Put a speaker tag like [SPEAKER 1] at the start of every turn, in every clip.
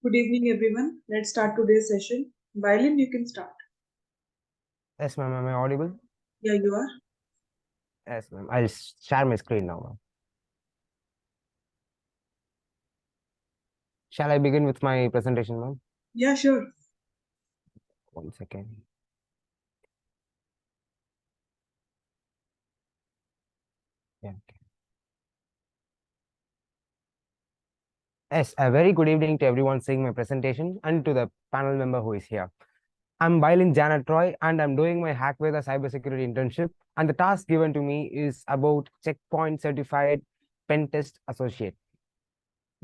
[SPEAKER 1] Good evening, everyone. Let's start today's session. Byleen, you can start.
[SPEAKER 2] Yes, ma'am. Am I audible?
[SPEAKER 1] Yeah, you are.
[SPEAKER 2] Yes, ma'am. I'll share my screen now, ma'am. Shall I begin with my presentation, ma'am?
[SPEAKER 1] Yeah, sure.
[SPEAKER 2] 1 second. Yeah. Okay. Yes, a very good evening to everyone seeing my presentation and to the panel member who is here. I'm Byleen Janet Troy and I'm doing my Hack with a cybersecurity internship. And the task given to me is about checkpoint certified pen test associate.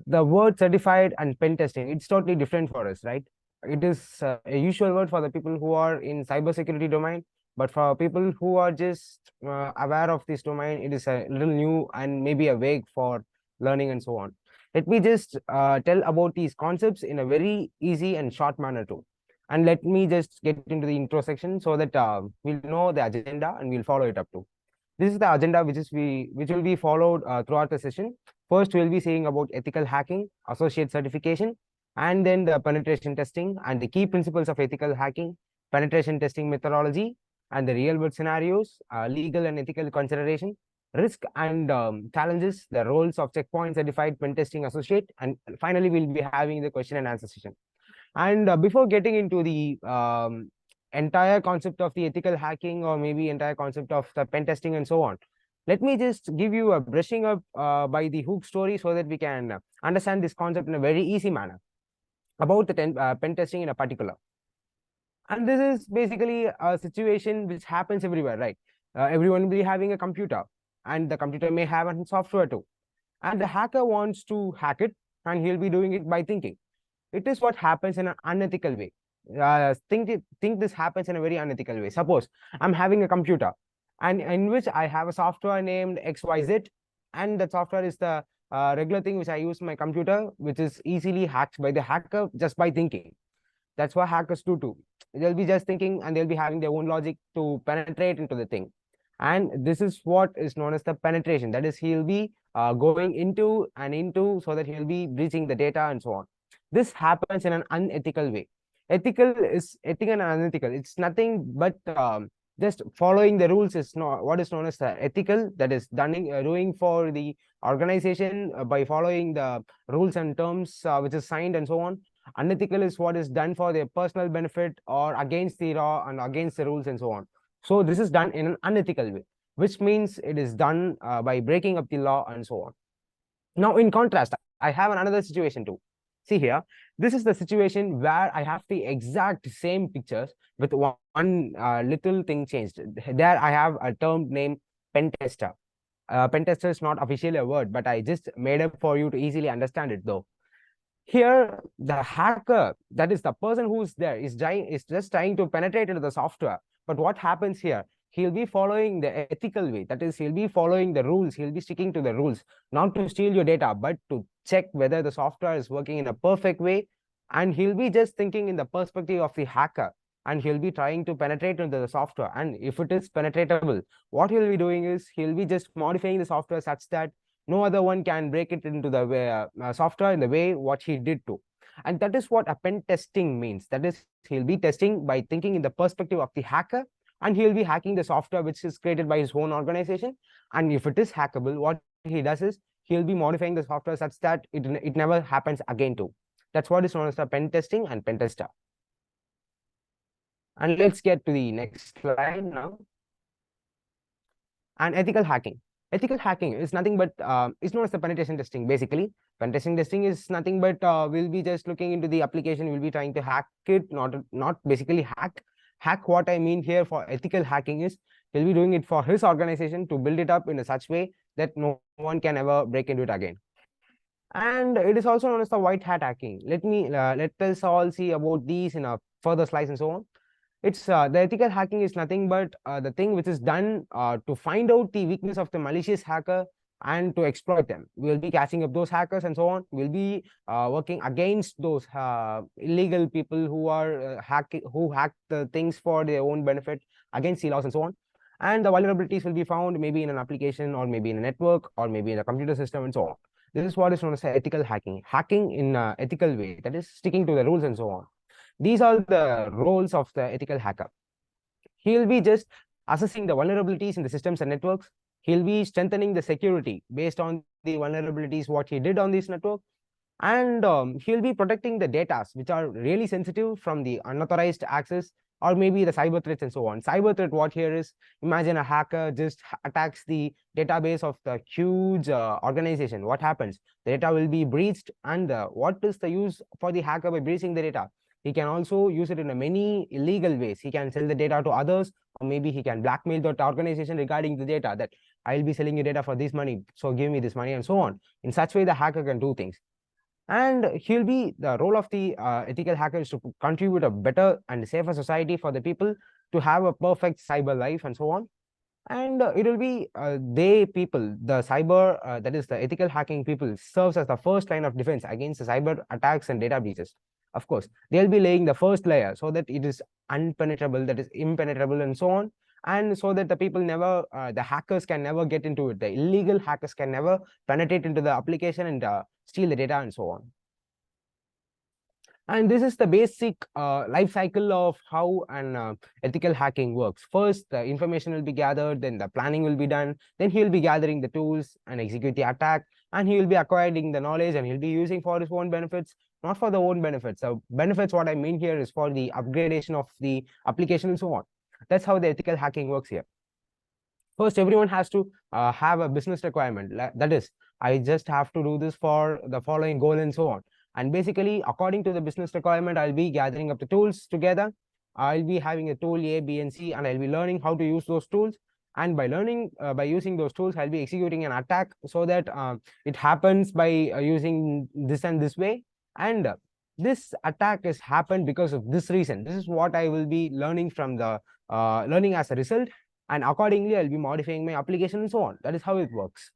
[SPEAKER 2] The word certified and pen testing, it's totally different for us, right? It is a usual word for the people who are in cybersecurity domain, but for people who are just aware of this domain, it is a little new and maybe a vague for learning and so on. Let me just tell about these concepts in a very easy and short manner too. And let me just get into the intro section so that we'll know the agenda and we'll follow it up too. This is the agenda which will be followed throughout the session. First, we'll be saying about ethical hacking, associate certification, and then the penetration testing and the key principles of ethical hacking, penetration testing methodology, and the real world scenarios, legal and ethical consideration, risk and challenges, the roles of checkpoint certified pen testing associate, and finally, we'll be having the question and answer session. And before getting into the entire concept of the ethical hacking or maybe entire concept of the pen testing and so on, let me just give you a brushing up by the hook story so that we can understand this concept in a very easy manner about the pen testing in a particular. And this is basically a situation which happens everywhere, right? Everyone will be having a computer, and the computer may have a software too. And the hacker wants to hack it, and he'll be doing it by thinking. It is what happens in an unethical way. Think this happens in a very unethical way. Suppose I'm having a computer, and in which I have a software named XYZ, and that software is the regular thing which I use in my computer, which is easily hacked by the hacker just by thinking. That's what hackers do too. They'll be just thinking and they'll be having their own logic to penetrate into the thing. And this is what is known as the penetration. That is, he'll be going into and into so that he'll be breaching the data and so on. This happens in an unethical way. Ethical and unethical. It's nothing but just following the rules is not what is known as the ethical. That is doing for the organization by following the rules and terms which is signed and so on. Unethical is what is done for their personal benefit or against the law and against the rules and so on. So this is done in an unethical way, which means it is done by breaking up the law and so on. Now, in contrast, I have another situation too. See here, this is the situation where I have the exact same pictures with one little thing changed. There I have a term named pen tester. Pen tester is not officially a word, but I just made up for you to easily understand it though. Here, the hacker, that is the person who's there, is just trying to penetrate into the software. But what happens here? He'll be following the ethical way. That is, he'll be following the rules. He'll be sticking to the rules, not to steal your data, but to check whether the software is working in a perfect way. And he'll be just thinking in the perspective of the hacker. And he'll be trying to penetrate into the software. And if it is penetratable, what he'll be doing is he'll be just modifying the software such that no other one can break it into the way, software in the way what he did to. And that is what a pen testing means. That is, he'll be testing by thinking in the perspective of the hacker, and he'll be hacking the software which is created by his own organization. And if it is hackable, what he does is he'll be modifying the software such that it never happens again too. That's what is known as the pen testing and pen tester. And let's get to the next slide now. And ethical hacking. Ethical hacking is nothing but it's known as the penetration testing. Basically, penetration testing is nothing but we'll be just looking into the application. We'll be trying to hack it, not basically hack. Hack, what I mean here for ethical hacking is he'll be doing it for his organization to build it up in a such way that no one can ever break into it again. And it is also known as the white hat hacking. Let us all see about these in a further slides and so on. It's the ethical hacking is nothing but the thing which is done to find out the weakness of the malicious hacker and to exploit them. We'll be catching up those hackers and so on. We'll be working against those illegal people who are who hack the things for their own benefit against the laws and so on. And the vulnerabilities will be found maybe in an application or maybe in a network or maybe in a computer system and so on. This is what is known as ethical hacking. Hacking in an ethical way, that is sticking to the rules and so on. These are the roles of the ethical hacker. He'll be just assessing the vulnerabilities in the systems and networks. He'll be strengthening the security based on the vulnerabilities, what he did on this network. And he'll be protecting the data which are really sensitive from the unauthorized access or maybe the cyber threats and so on. Cyber threat, what here is, imagine a hacker just attacks the database of the huge organization. What happens? The data will be breached, and what is the use for the hacker by breaching the data? He can also use it in a many illegal ways. He can sell the data to others, or maybe he can blackmail that organization regarding the data, that I'll be selling you data for this money, so give me this money and so on. In such way, the hacker can do things. And he'll be, the role of the ethical hacker is to contribute a better and safer society for the people to have a perfect cyber life and so on. And it will be they people, the cyber, that is the ethical hacking people, serves as the first line of defense against the cyber attacks and data breaches. Of course, they'll be laying the first layer so that it is unpenetrable, that is impenetrable and so on. And so that the people never, the hackers can never get into it. The illegal hackers can never penetrate into the application and steal the data and so on. And this is the basic life cycle of how an ethical hacking works. First, the information will be gathered, then the planning will be done, then he'll be gathering the tools and execute the attack, and he will be acquiring the knowledge and he'll be using for his own benefits, not for the own benefits. So benefits, what I mean here is for the upgradation of the application and so on. That's how the ethical hacking works here. First, everyone has to have a business requirement. That is, I just have to do this for the following goal and so on. And basically, according to the business requirement, I'll be gathering up the tools together. I'll be having a tool A, B, and C, and I'll be learning how to use those tools. And by learning, by using those tools, I'll be executing an attack so that it happens by using this and this way. And this attack has happened because of this reason. This is what I will be learning from the learning as a result. And accordingly, I'll be modifying my application and so on. That is how it works.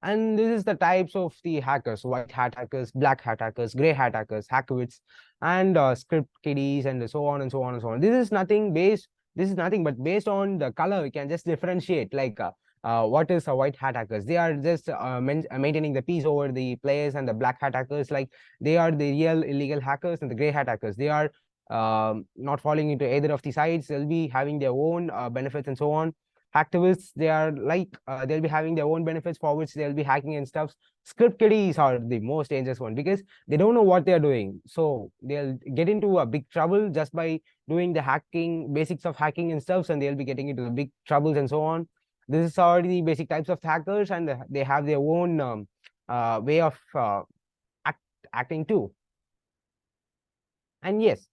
[SPEAKER 2] And this is the types of the hackers: white hat hackers, black hat hackers, gray hat hackers, hackwits, and script kiddies, and so on and so on and so on. This is nothing but based on the color, we can just differentiate, like what is a white hat hackers. They are just maintaining the peace over the players, and the black hat hackers, like, they are the real illegal hackers, and the gray hat hackers, they are not falling into either of the sides. They'll be having their own benefits and so on. Hacktivists, they are like, they'll be having their own benefits for which they'll be hacking and stuff. Script kiddies are the most dangerous one because they don't know what they're doing. So they'll get into a big trouble just by doing the hacking, basics of hacking and stuff, and they'll be getting into the big troubles and so on. This is already the basic types of hackers, and they have their own way of acting too. And yes,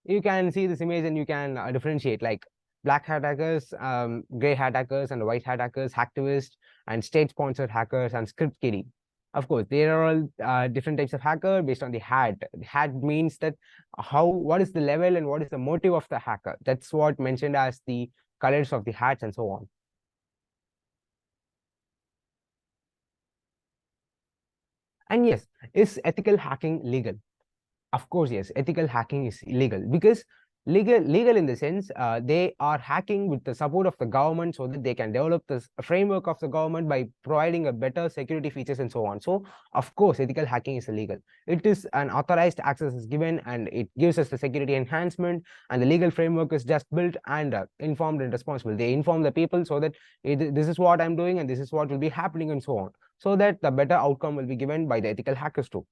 [SPEAKER 2] you can see this image and you can differentiate, like, black hat hackers, gray hat hackers, and white hat hackers, hacktivists, and state-sponsored hackers, and script kiddie. Of course, there are all different types of hacker based on the hat. The hat means that what is the level and what is the motive of the hacker. That's what mentioned as the colors of the hats and so on. And yes, is ethical hacking legal? Of course, yes, ethical hacking is illegal because legal in the sense they are hacking with the support of the government so that they can develop this framework of the government by providing a better security features and so on. So of course, ethical hacking is illegal. It is an authorized access is given, and it gives us the security enhancement, and the legal framework is just built and informed and responsible. They inform the people so that this is what I'm doing and this is what will be happening and so on, so that the better outcome will be given by the ethical hackers too.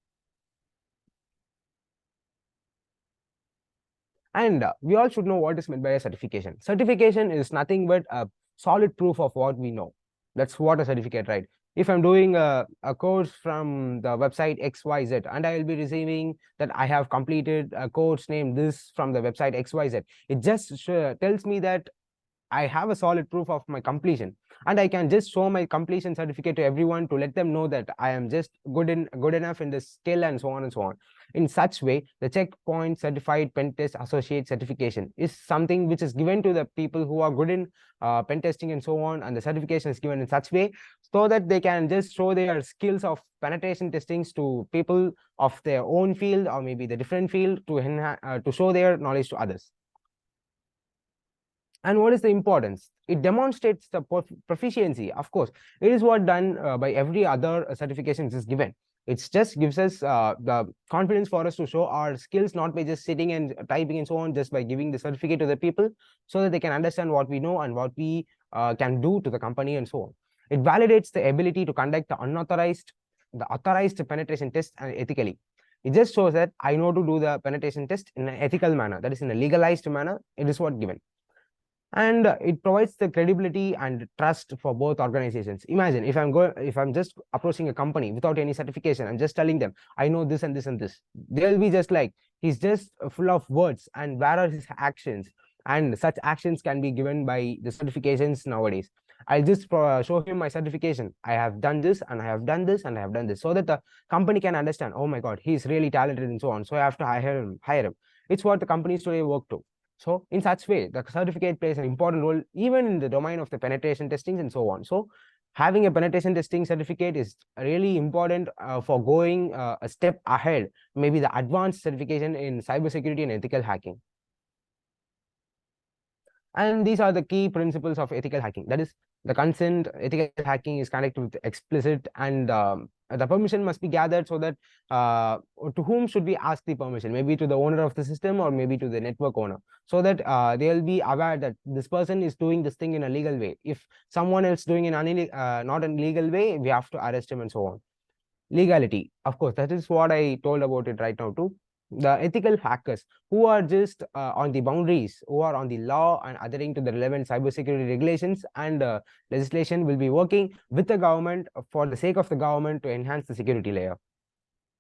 [SPEAKER 2] And we all should know what is meant by a certification. Certification is nothing but a solid proof of what we know. That's what a certificate, right? If I'm doing a course from the website XYZ, and I will be receiving that I have completed a course named this from the website XYZ, it just tells me that I have a solid proof of my completion, and I can just show my completion certificate to everyone to let them know that I am just good enough in this skill and so on and so on. In such way, the Checkpoint Certified Pen Test Associate certification is something which is given to the people who are good in pen testing and so on, and the certification is given in such way so that they can just show their skills of penetration testings to people of their own field or maybe the different field to show their knowledge to others. And what is the importance? It demonstrates the proficiency. Of course, it is what done by every other certification which is given. It just gives us the confidence for us to show our skills, not by just sitting and typing and so on, just by giving the certificate to the people so that they can understand what we know and what we can do to the company and so on. It validates the ability to conduct the authorized penetration test ethically. It just shows that I know to do the penetration test in an ethical manner, that is in a legalized manner. It is what given. And it provides the credibility and trust for both organizations. Imagine if I'm just approaching a company without any certification, I'm just telling them I know this and this and this, they'll be just like, he's just full of words, and where are his actions? And such actions can be given by the certifications nowadays. I'll just show him my certification. I have done this and I have done this and I have done this, so that the company can understand, oh my god, he's really talented and so on, so I have to hire him. It's what the companies today work to. So in such way, the certificate plays an important role even in the domain of the penetration testings and so on. So having a penetration testing certificate is really important for going a step ahead, maybe the advanced certification in cybersecurity and ethical hacking. And these are the key principles of ethical hacking. That is, the consent. Ethical hacking is connected with explicit, and the permission must be gathered, so that to whom should we ask the permission? Maybe to the owner of the system, or maybe to the network owner, so that they'll be aware that this person is doing this thing in a legal way. If someone else doing in not in legal way, we have to arrest him and so on. Legality, of course, that is what I told about it right now too. The ethical hackers who are just on the boundaries, who are on the law and adhering to the relevant cybersecurity regulations and legislation, will be working with the government for the sake of the government to enhance the security layer.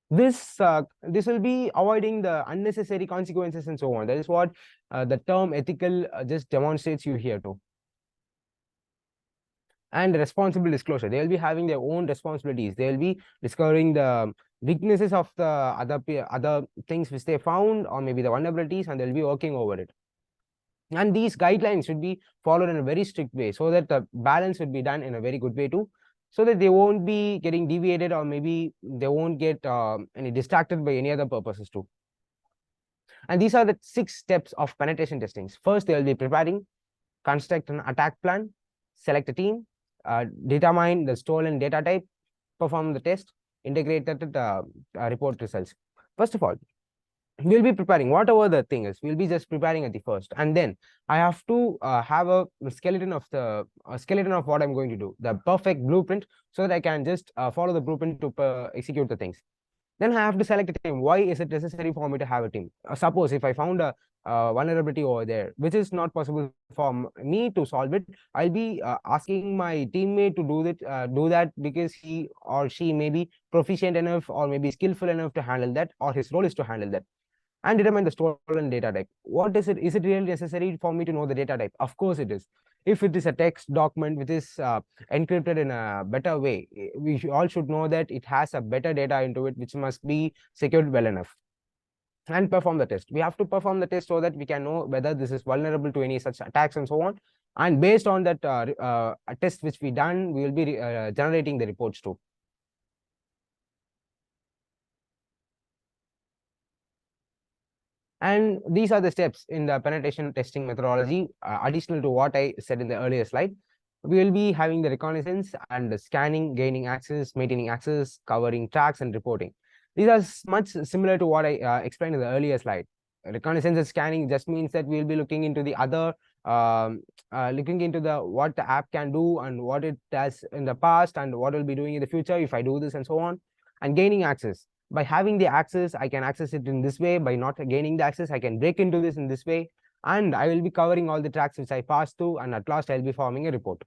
[SPEAKER 2] This will be avoiding the unnecessary consequences and so on. That is what the term ethical just demonstrates you here too. And responsible disclosure, they will be having their own responsibilities. They will be discovering the weaknesses of the other things which they found, or maybe the vulnerabilities, and they'll be working over it. And these guidelines should be followed in a very strict way, so that the balance would be done in a very good way too, so that they won't be getting deviated, or maybe they won't get any distracted by any other purposes too. And these are the 6 steps of penetration testings. First, they will be preparing, construct an attack plan, select a team, determine the stolen data type, perform the test, integrate that report results. First of all, we'll be preparing whatever the thing is. We'll be just preparing at the first, and then I have to have a skeleton of what I'm going to do, the perfect blueprint, so that I can just follow the blueprint to execute the things. Then I have to select a team. Why is it necessary for me to have a team? Suppose if I found a vulnerability over there, which is not possible for me to solve it, I'll be asking my teammate to do that because he or she may be proficient enough, or maybe skillful enough to handle that, or his role is to handle that. And determine the stolen data type. What is it? Is it really necessary for me to know the data type? Of course it is. If it is a text document which is encrypted in a better way, we all should know that it has a better data into it, which must be secured well enough. And perform the test. We have to perform the test so that we can know whether this is vulnerable to any such attacks and so on. And based on that test which we done, we will be generating the reports too. And these are the steps in the penetration testing methodology. Additional to what I said in the earlier slide, we will be having the reconnaissance and the scanning, gaining access, maintaining access, covering tracks, and reporting. These are much similar to what I explained in the earlier slide. Reconnaissance and scanning just means that we'll be looking into the other, looking into what the app can do and what it does in the past and what will be doing in the future if I do this and so on. And gaining access, by having the access, I can access it in this way. By not gaining the access, I can break into this in this way. And I will be covering all the tracks which I pass through, and at last I'll be forming a report.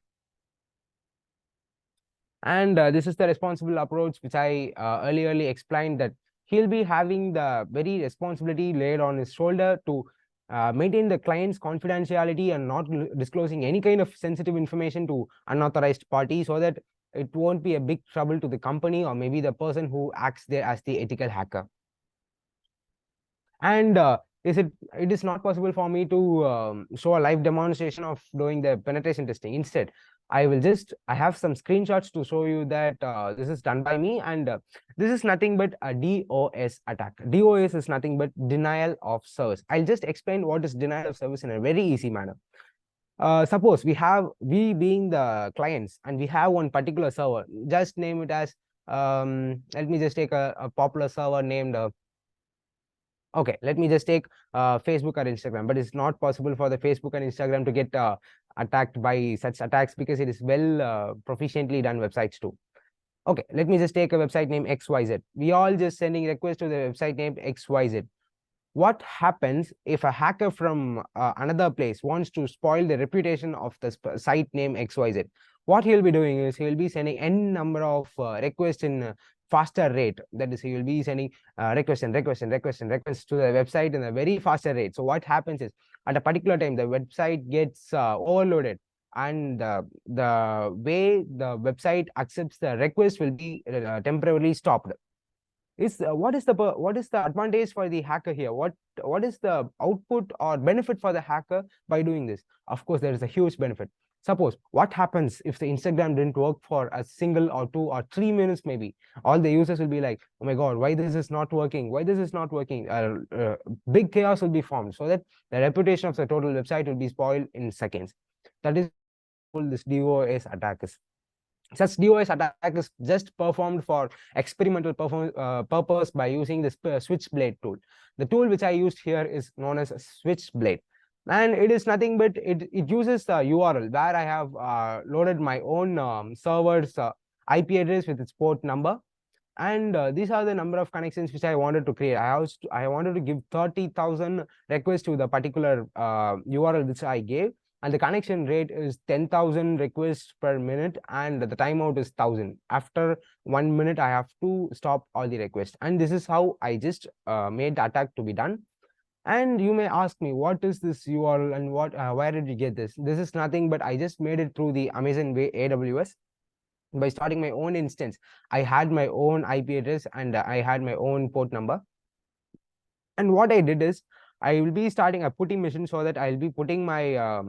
[SPEAKER 2] And this is the responsible approach which I earlier explained, that he'll be having the very responsibility laid on his shoulder to maintain the client's confidentiality and not disclosing any kind of sensitive information to unauthorized parties, so that it won't be a big trouble to the company or maybe the person who acts there as the ethical hacker. And it is not possible for me to show a live demonstration of doing the penetration testing. Instead, I have some screenshots to show you that this is done by me, and this is nothing but a DOS attack. DOS is nothing but denial of service. I'll just explain what is denial of service in a very easy manner. Suppose we being the clients, and we have one particular server. Just name it as, let me just take a popular server named, okay, let me just take Facebook or Instagram. But it's not possible for the Facebook and Instagram to get attacked by such attacks, because it is well proficiently done websites too. Okay, let me just take a website name XYZ. We all just sending request to the website name XYZ. What happens if a hacker from another place wants to spoil the reputation of the site name XYZ? What he'll be doing is he'll be sending n number of requests in faster rate. That is, he will be sending requests to the website in a very faster rate. So what happens is, at a particular time, the website gets overloaded, and the way the website accepts the request will be temporarily stopped. What is the advantage for the hacker here? What is the output or benefit for the hacker by doing this? Of course, there is a huge benefit. Suppose, what happens if the Instagram didn't work for a single or 2 or 3 minutes? Maybe all the users will be like, oh my god, why this is not working? Why this is not working? Big chaos will be formed, so that the reputation of the total website will be spoiled in seconds. That is what this DOS attack is. Such DOS attack is just performed for experimental purpose by using this Switchblade tool. The tool which I used here is known as Switchblade, and it is nothing but it uses the URL where I have loaded my own server's IP address with its port number, and these are the number of connections which I wanted to create. I wanted to give 30,000 requests to the particular URL which I gave, and the connection rate is 10,000 requests per minute, and the timeout is 1,000. After 1 minute, I have to stop all the requests, and this is how I just made the attack to be done. And you may ask me, what is this URL and where did you get this? This is nothing but I just made it through the Amazon AWS. By starting my own instance, I had my own IP address and I had my own port number. And what I did is, I will be starting a putting mission, so that I'll be putting my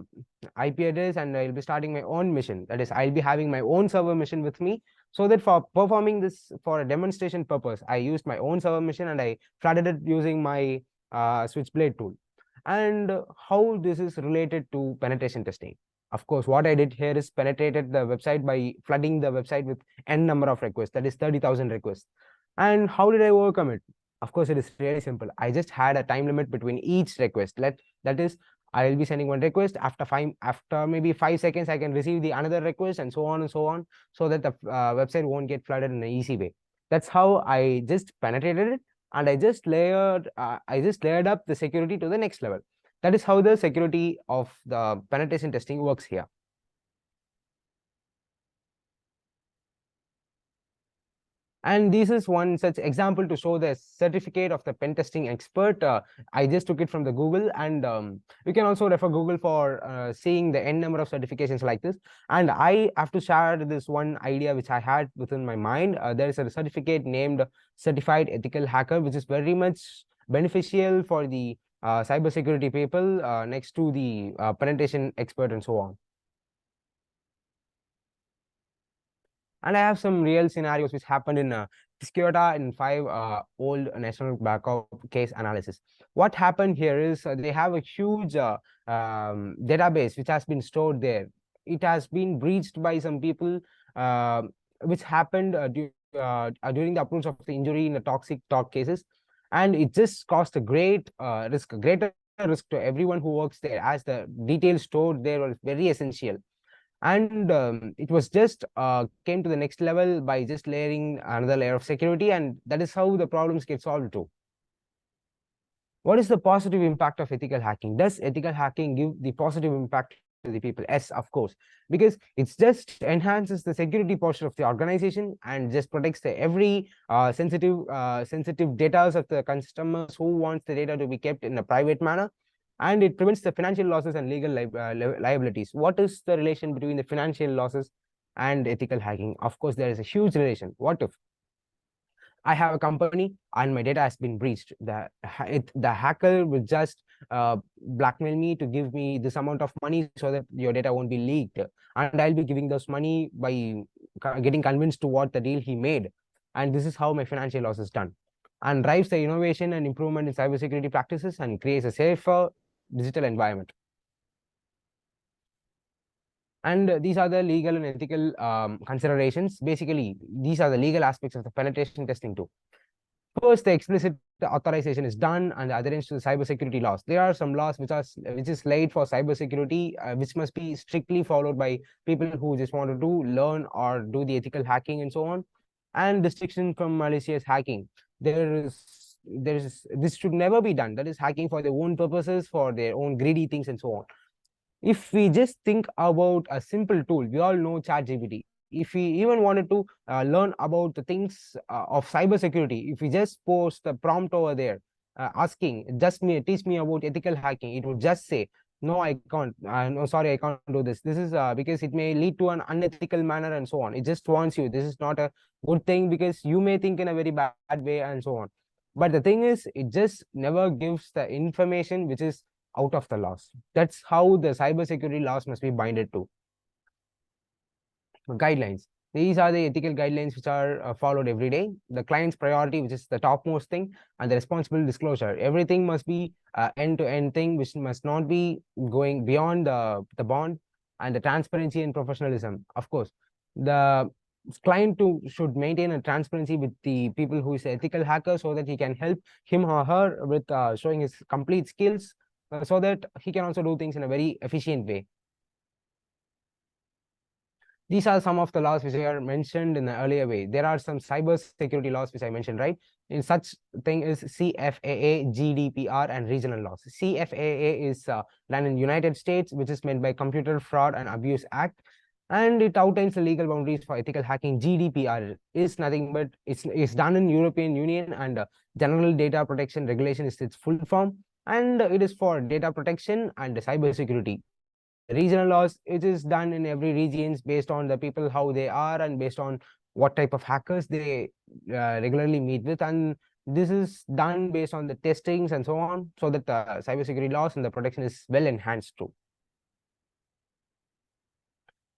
[SPEAKER 2] IP address, and I'll be starting my own mission. That is, I'll be having my own server mission with me, so that for performing this for a demonstration purpose, I used my own server mission and I flooded it using my Switchblade tool. And how this is related to penetration testing? Of course, what I did here is penetrated the website by flooding the website with n number of requests, that is 30,000 requests. And how did I overcome it? Of course, it is really simple. I just had a time limit between each request. That is, I will be sending one request. After maybe 5 seconds, I can receive the another request, and so on, so that the website won't get flooded in an easy way. That's how I just penetrated it, and I just layered up the security to the next level. That is how the security of the penetration testing works here. And this is one such example to show the certificate of the pen testing expert. I just took it from the Google, and you can also refer Google for seeing the n number of certifications like this. And I have to share this one idea which I had within my mind. There is a certificate named Certified Ethical Hacker, which is very much beneficial for the cybersecurity people next to the penetration expert and so on. And I have some real scenarios which happened in Toyota in 5 old national backup case analysis. What happened here is they have a huge database which has been stored there. It has been breached by some people, which happened during the occurrence of the injury in the toxic talk cases. And it just caused a greater risk to everyone who works there, as the details stored there were very essential. And it was just came to the next level by just layering another layer of security, and that is how the problems get solved too. What is the positive impact of ethical hacking? Does ethical hacking give the positive impact to the people? Yes, of course, because it just enhances the security posture of the organization and just protects the every sensitive data of the customers who wants the data to be kept in a private manner. And it prevents the financial losses and legal liabilities. What is the relation between the financial losses and ethical hacking? Of course, there is a huge relation. What if I have a company and my data has been breached? The hacker will just blackmail me to give me this amount of money so that your data won't be leaked. And I'll be giving those money by getting convinced to what the deal he made. And this is how my financial loss is done. And drives the innovation and improvement in cybersecurity practices and creates a safer digital environment. And these are the legal and ethical considerations. Basically, these are the legal aspects of the penetration testing too. First, the explicit authorization is done and the adherence to the cybersecurity laws. There are some laws which is laid for cybersecurity, which must be strictly followed by people who just wanted to learn or do the ethical hacking and so on. And distinction from malicious hacking. There is this should never be done. That is hacking for their own purposes, for their own greedy things and so on. If we just think about a simple tool, we all know ChatGPT. If we even wanted to learn about the things of cybersecurity, if we just post the prompt over there, asking, just me, teach me about ethical hacking, it would just say, no, I can't. No, sorry, I can't do this. This is because it may lead to an unethical manner and so on. It just warns you. This is not a good thing because you may think in a very bad way and so on. But the thing is, it just never gives the information which is out of the laws. That's how the cybersecurity laws must be binded to. Guidelines. These are the ethical guidelines which are followed every day. The client's priority, which is the topmost thing, and the responsible disclosure. Everything must be end-to-end thing, which must not be going beyond the bond, and the transparency and professionalism. Of course, the client too should maintain a transparency with the people who is ethical hacker so that he can help him or her with showing his complete skills so that he can also do things in a very efficient way. These are some of the laws which are mentioned in the earlier way. There are some cyber security laws which I mentioned, right? In such thing is CFAA, GDPR, and regional laws. CFAA is done in United States, which is meant by Computer Fraud and Abuse Act, and it outlines the legal boundaries for ethical hacking. GDPR is nothing but it's done in European Union, and General Data Protection Regulation is its full form, and it is for data protection and cyber security. Regional laws, it is done in every regions based on the people how they are and based on what type of hackers they regularly meet with, and this is done based on the testings and so on, so that the cybersecurity laws and the protection is well enhanced too.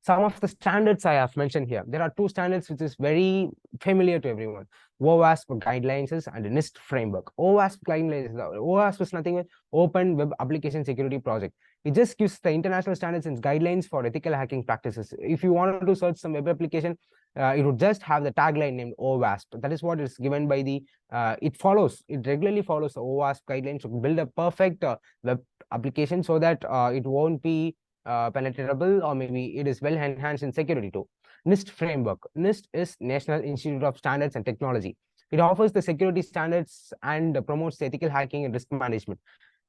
[SPEAKER 2] Some of the standards I have mentioned here. There are two standards which is very familiar to everyone. OWASP guidelines and NIST framework. OWASP guidelines, OWASP is nothing but Open Web Application Security Project. It just gives the international standards and guidelines for ethical hacking practices. If you wanted to search some web application, it would just have the tagline named OWASP. That is what is given by the, it regularly follows the OWASP guidelines to build a perfect web application so that it won't be penetratable, or maybe it is well enhanced in security too. NIST framework. NIST is National Institute of Standards and Technology. It offers the security standards and promotes ethical hacking and risk management.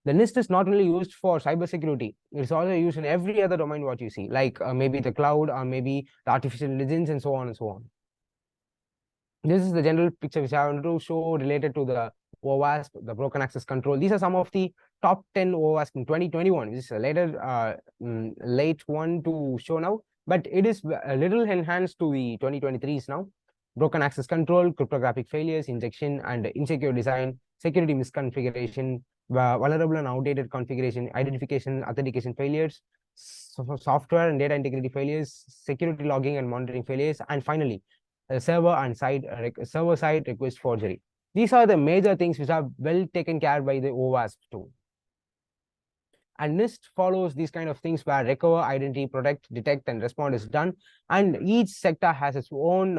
[SPEAKER 2] The NIST is not only used for cybersecurity, it's also used in every other domain what you see, like maybe the cloud or maybe the artificial intelligence and so on and so on. This is the general picture which I want to show related to the OWASP, the broken access control. These are some of the top 10 OWASP in 2021. This is a later late one to show now, but it is a little enhanced to the 2023s now. Broken access control, cryptographic failures, injection and insecure design, security misconfiguration, vulnerable and outdated configuration, identification, authentication failures, software and data integrity failures, security logging and monitoring failures, and finally, server side request forgery. These are the major things which are well taken care by the OWASP too. And NIST follows these kind of things where recover, identity, protect, detect, and respond is done. And each sector has its own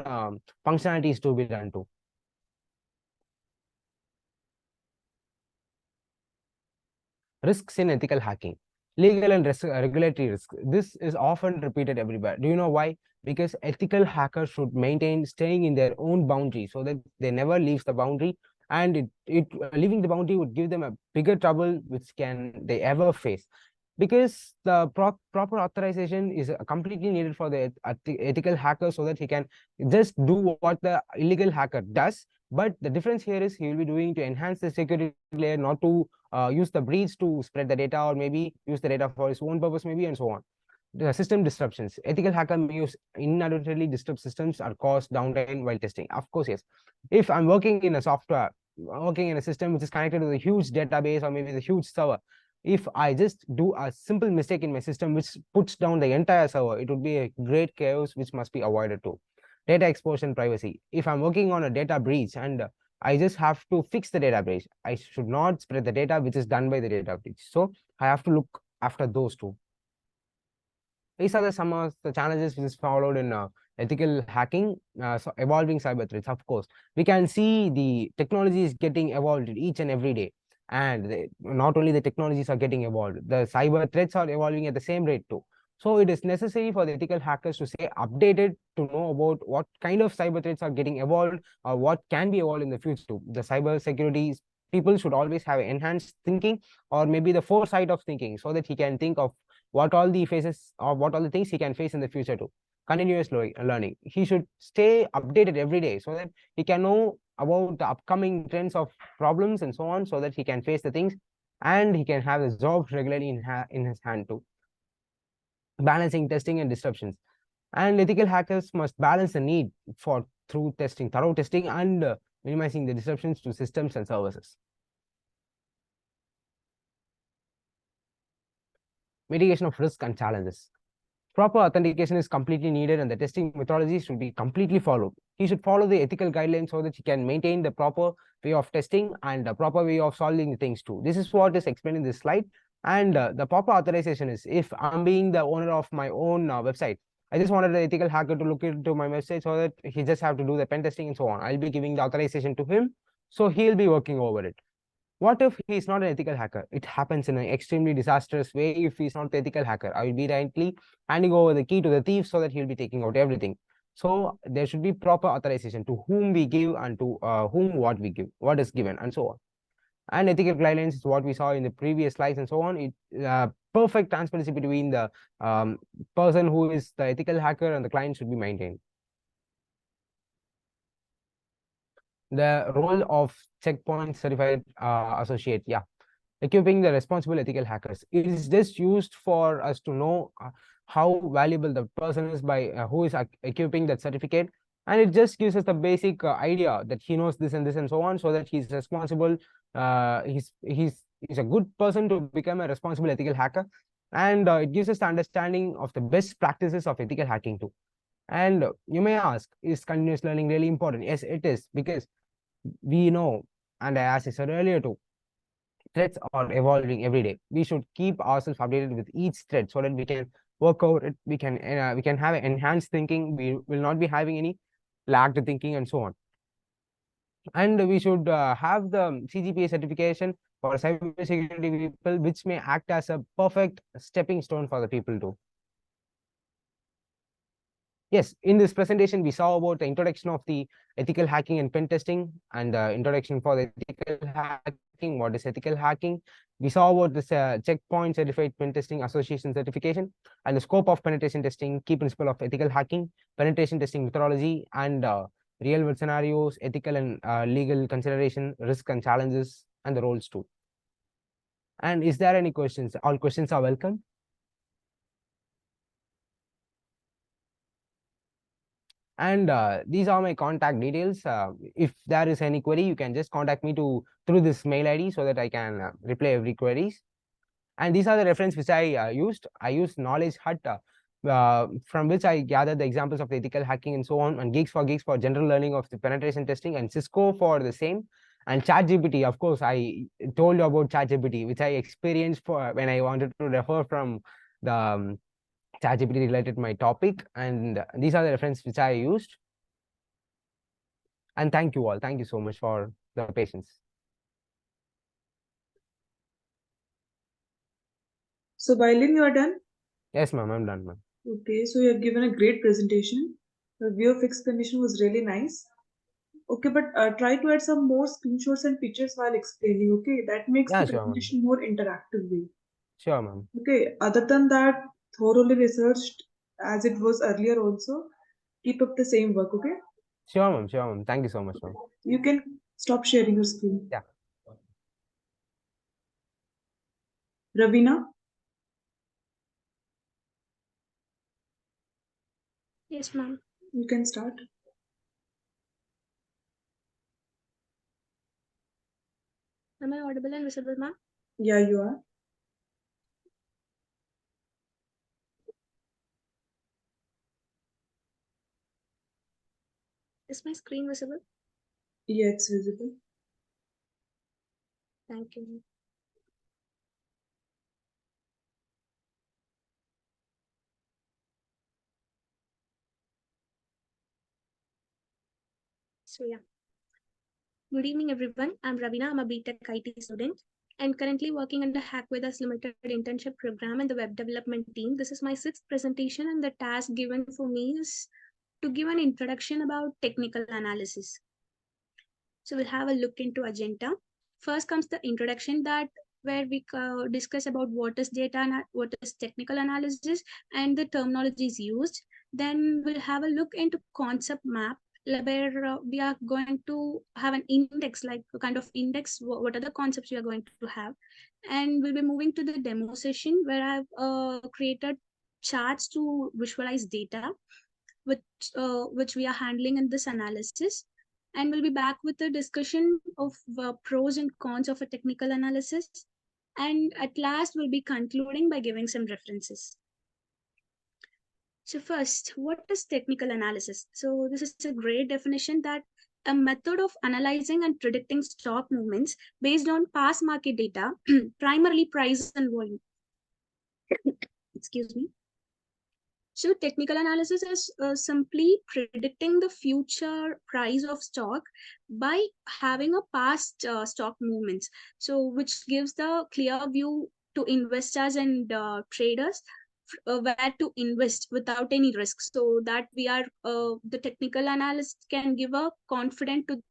[SPEAKER 2] functionalities to be done too. Risks in ethical hacking. Legal and regulatory risk. This is often repeated everywhere. Do you know why? Because ethical hackers should maintain staying in their own boundary so that they never leaves the boundary, and leaving the boundary would give them a bigger trouble which can they ever face, because the proper authorization is completely needed for the ethical hacker so that he can just do what the illegal hacker does. But the difference here is he will be doing to enhance the security layer, not to use the breach to spread the data, or maybe use the data for his own purpose, maybe, and so on. The system disruptions. Ethical hacker may use inadvertently disrupt systems or cause downtime while testing. Of course, yes. If I'm working in a software, working in a system which is connected to a huge database or maybe the huge server, if I just do a simple mistake in my system which puts down the entire server, it would be a great chaos which must be avoided too. Data exposure and privacy. If I'm working on a data breach and I just have to fix the data breach, I should not spread the data which is done by the data breach. So I have to look after those two. These are some of the challenges which is followed in ethical hacking, so evolving cyber threats. Of course, we can see the technology is getting evolved each and every day, and not only the technologies are getting evolved, the cyber threats are evolving at the same rate too. So it is necessary for the ethical hackers to stay updated to know about what kind of cyber threats are getting evolved or what can be evolved in the future too. The cyber security people should always have enhanced thinking, or maybe the foresight of thinking, so that he can think of what all the phases or what all the things he can face in the future too. Continuous learning. He should stay updated every day so that he can know about the upcoming trends of problems and so on, so that he can face the things and he can have his jobs regularly in his hand too. Balancing testing and disruptions. And ethical hackers must balance the need for thorough testing, and minimizing the disruptions to systems and services. Mitigation of risk and challenges. Proper authentication is completely needed, and the testing methodology should be completely followed. He should follow the ethical guidelines so that he can maintain the proper way of testing and the proper way of solving things too. This is what is explained in this slide. And the proper authorization is, if I'm being the owner of my own website, I just wanted the ethical hacker to look into my website so that he just have to do the pen testing and so on. I'll be giving the authorization to him, so he'll be working over it. What if he's not an ethical hacker? It happens in an extremely disastrous way. If he's not the ethical hacker, I will be rightly handing over the key to the thief so that he'll be taking out everything. So there should be proper authorization to whom we give and to whom what we give, what is given, and so on. And ethical guidelines is what we saw in the previous slides and so on. It perfect transparency between the person who is the ethical hacker and the client should be maintained. The role of checkpoint certified associate, yeah, equipping the responsible ethical hackers. It is just used for us to know how valuable the person is by who is equipping that certificate, and it just gives us the basic idea that he knows this and this and so on, so that he's responsible. He's a good person to become a responsible ethical hacker, and it gives us the understanding of the best practices of ethical hacking too. And you may ask, is continuous learning really important? Yes, it is, because we know, and as I said earlier too, threats are evolving every day. We should keep ourselves updated with each threat so that we can work out it. We can have enhanced thinking. We will not be having any lagged thinking and so on. And we should have the CGPA certification for cybersecurity people, which may act as a perfect stepping stone for the people too. Yes, in this presentation, we saw about the introduction of the ethical hacking and pen testing, and the introduction for the ethical hacking. What is ethical hacking? We saw about this checkpoint certified pen testing association certification, and the scope of penetration testing, key principle of ethical hacking, penetration testing methodology, and real world scenarios, ethical and legal consideration, risk and challenges, and the roles too. And is there any questions? All questions are welcome. And these are my contact details. If there is any query, you can just contact me through this mail ID so that I can reply every queries. And these are the reference which I used. I used Knowledge Hut, from which I gathered the examples of the ethical hacking and so on, and Geeks for general learning of the penetration testing, and Cisco for the same. And ChatGPT, of course, I told you about ChatGPT, which I experienced for when I wanted to refer from the ChatGPT related to my topic. And these are the references which I used. And thank you all. Thank you so much for the patience.
[SPEAKER 1] So, Byleen, you are done?
[SPEAKER 2] Yes, ma'am, I'm done, ma'am.
[SPEAKER 1] Okay, so you have given a great presentation. The view of explanation was really nice. Okay, but try to add some more screenshots and pictures while explaining. Okay, that makes
[SPEAKER 2] Yeah,
[SPEAKER 1] the
[SPEAKER 2] sure, ma'am.
[SPEAKER 1] presentation more interactive way.
[SPEAKER 2] Sure, ma'am.
[SPEAKER 1] Okay, other than that, thoroughly researched as it was earlier also. Keep up the same work, okay?
[SPEAKER 2] Sure, ma'am. Sure, ma'am. Thank you so much, ma'am.
[SPEAKER 1] You can stop sharing your screen.
[SPEAKER 2] Yeah.
[SPEAKER 1] Ravina,
[SPEAKER 3] Yes, ma'am.
[SPEAKER 1] you can start.
[SPEAKER 3] Am I audible and visible, ma'am?
[SPEAKER 1] Yeah, you are.
[SPEAKER 3] Is my screen visible?
[SPEAKER 1] Yeah, it's visible.
[SPEAKER 3] Thank you. Yeah. Good evening, everyone. I'm Ravina. I'm a BTech IT student and currently working under Hackweather's limited internship program in the web development team. This is my sixth presentation, and the task given for me is to give an introduction about technical analysis. So we'll have a look into agenda. First comes the introduction, that where we discuss about what is data and what is technical analysis and the terminologies used. Then we'll have a look into concept map, where we are going to have an index, like a kind of index, what are the concepts we are going to have. And we'll be moving to the demo session, where I've created charts to visualize data, which we are handling in this analysis. And we'll be back with a discussion of pros and cons of a technical analysis. And at last, we'll be concluding by giving some references. So first, what is technical analysis? So this is a great definition, that a method of analyzing and predicting stock movements based on past market data, primarily price and volume. Excuse me. So technical analysis is simply predicting the future price of stock by having a past stock movements. So which gives the clear view to investors and traders where to invest without any risk. So that we are the technical analyst can give a confidence to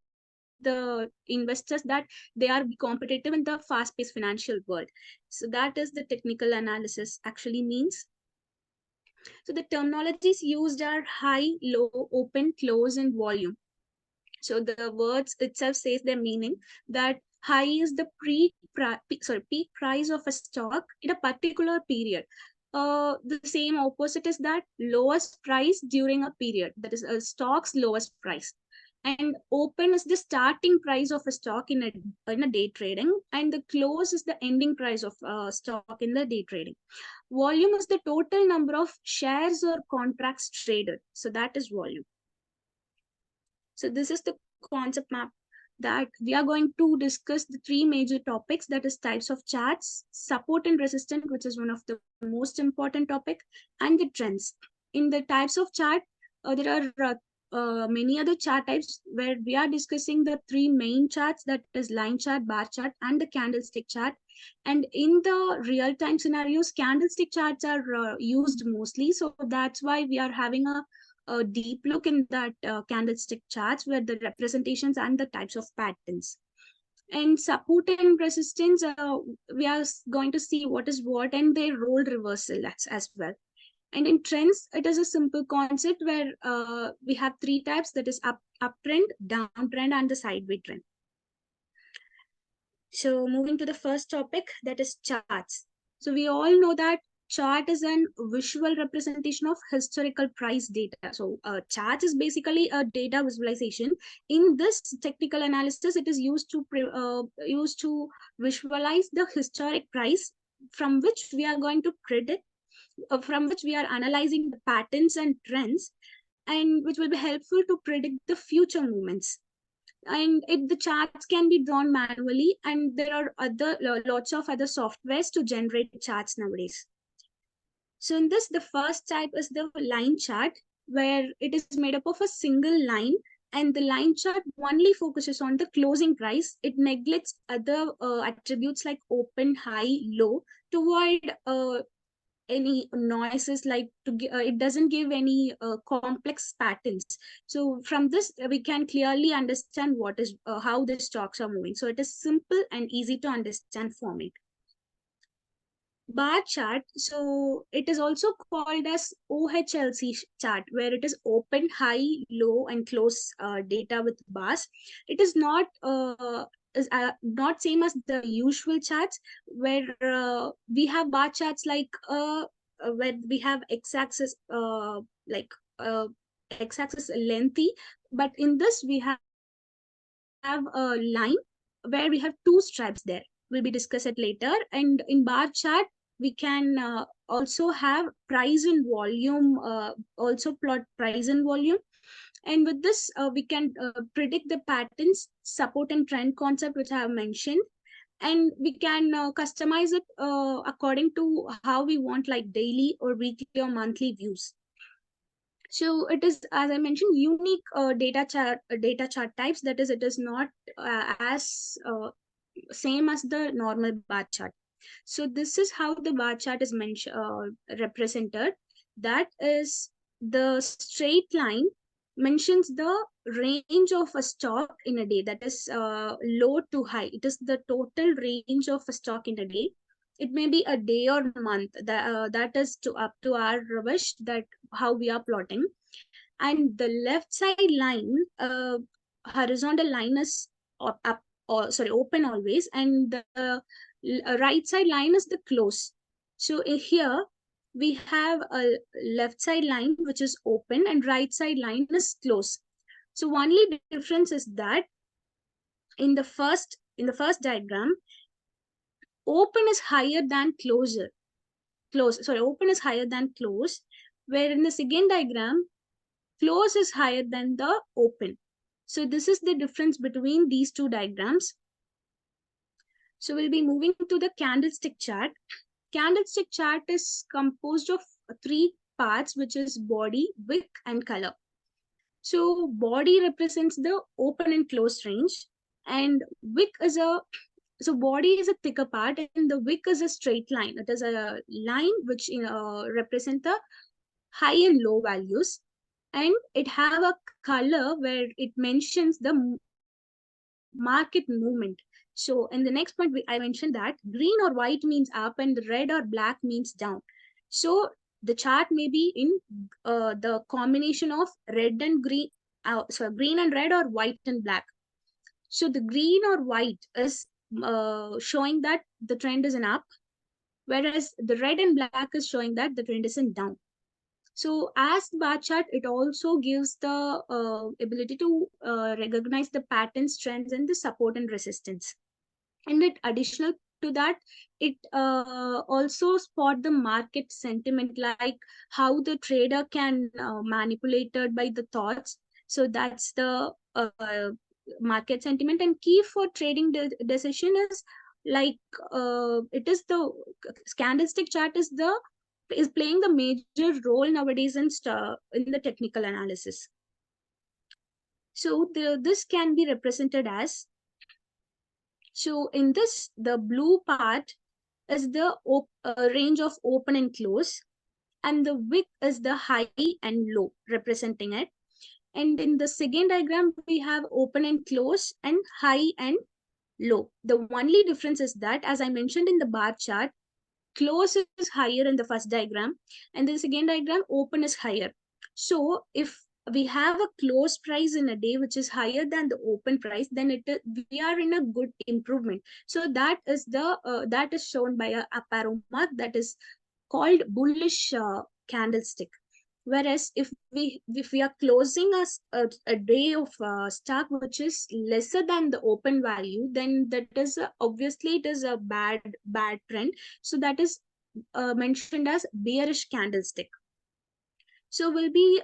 [SPEAKER 3] the investors that they are competitive in the fast-paced financial world. So that is the technical analysis actually means. So the terminologies used are high, low, open, close, and volume. So the words itself says their meaning, that high is the peak price of a stock in a particular period. The same opposite is that lowest price during a period, that is a stock's lowest price. And open is the starting price of a stock in a day trading, and the close is the ending price of stock in the day trading. Volume is the total number of shares or contracts traded. So that is volume. So this is the concept map that we are going to discuss the three major topics, that is types of charts, support and resistance, which is one of the most important topic, and the trends. In the types of chart, there are many other chart types, where we are discussing the three main charts, that is line chart, bar chart, and the candlestick chart. And in the real-time scenarios, candlestick charts are used mostly. So that's why we are having a deep look in that candlestick charts, where the representations and the types of patterns. And support and resistance, we are going to see what is what and their role reversal as well. And in trends, it is a simple concept where we have three types, that is uptrend, downtrend, and the sideways trend. So moving to the first topic, that is charts. So we all know that chart is an visual representation of historical price data. So chart is basically a data visualization. In this technical analysis, it is used to visualize the historic price, from which we are going to predict, from which we are analyzing the patterns and trends, and which will be helpful to predict the future movements. And the charts can be drawn manually, and there are lots of other softwares to generate charts nowadays. So in this, the first type is the line chart, where it is made up of a single line, and the line chart only focuses on the closing price. It neglects other attributes like open, high, low, to avoid any noises, like it doesn't give any complex patterns. So from this, we can clearly understand what is how the stocks are moving. So it is simple and easy to understand format. Bar chart, so it is also called as OHLC chart, where it is open, high, low, and close data with bars. It is not not same as the usual charts, where we have bar charts like where we have x-axis like x-axis lengthy, but in this we have a line where we have two stripes there. Will be discussed it later. And in bar chart, we can also have price and volume, also plot price and volume. And with this, we can predict the patterns, support and trend concept, which I have mentioned. And we can customize it according to how we want, like daily or weekly or monthly views. So it is, as I mentioned, unique data chart types. That is, it is not as same as the normal bar chart. So this is how the bar chart is represented. That is, the straight line mentions the range of a stock in a day. That is low to high. It is the total range of a stock in a day. It may be a day or month. That is to up to our wish, that how we are plotting. And the left side line, horizontal line is up, or sorry, open always, and the right side line is the close. So here we have a left side line which is open and right side line is close. So only difference is that in the first diagram, open is higher than open is higher than close, where in the second diagram, close is higher than the open. So this is the difference between these two diagrams. So we'll be moving to the candlestick chart. Candlestick chart is composed of three parts, which is body, wick, and color. So body represents the open and close range, and wick is a so body is a thicker part, and the wick is a straight line. It is a line which represent the high and low values, and it have a color where it mentions the market movement. So in the next point, I mentioned that green or white means up and red or black means down. So the chart may be in the combination of red and green, green and red, or white and black. So the green or white is showing that the trend is in up, whereas the red and black is showing that the trend is in down. So as the bar chart, it also gives the ability to recognize the patterns, trends, and the support and resistance. And it additional to that, it also spot the market sentiment, like how the trader can manipulated by the thoughts. So that's the market sentiment. And key for trading decision is like it is the candlestick chart is playing the major role nowadays in the technical analysis. So this can be represented as, so in this, the blue part is the range of open and close, and the wick is the high and low representing it. And in the second diagram, we have open and close and high and low. The only difference is that, as I mentioned in the bar chart, close is higher in the first diagram, and the second diagram, open is higher. So if we have a close price in a day which is higher than the open price, then we are in a good improvement. So that is shown by a arrow mark, that is called bullish candlestick. Whereas if we are closing a day of stock which is lesser than the open value, then that is obviously it is a bad trend. So that is mentioned as bearish candlestick. So we'll be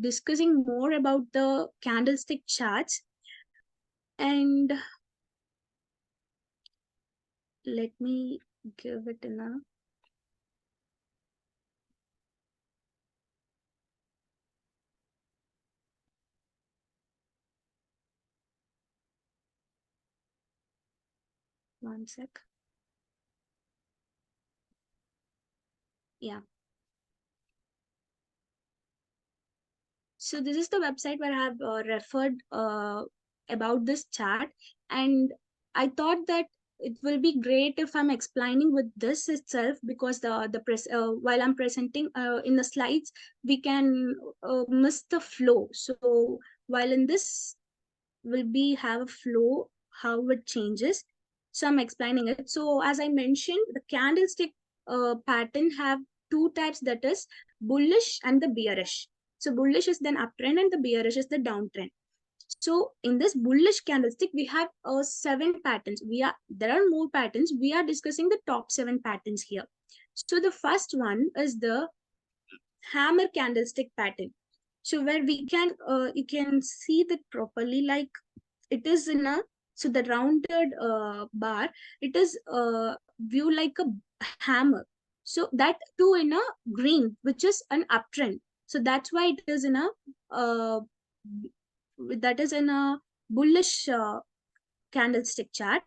[SPEAKER 3] discussing more about the candlestick charts, and let me give it in a one sec. Yeah. So this is the website where I have referred about this chart, and I thought that it will be great if I'm explaining with this itself, because while I'm presenting in the slides, we can miss the flow. So while in this will be have a flow, how it changes. So I'm explaining it. So as I mentioned, the candlestick pattern have two types, that is bullish and the bearish. So bullish is then uptrend and the bearish is the downtrend. So in this bullish candlestick, we have 7 patterns. There are more patterns. We are discussing the top 7 patterns here. So the first one is the hammer candlestick pattern. So where we can you can see that properly, like it is in a, so the rounded bar, it is view like a hammer. So that too in a green, which is an uptrend. So that's why it is in a bullish candlestick chart.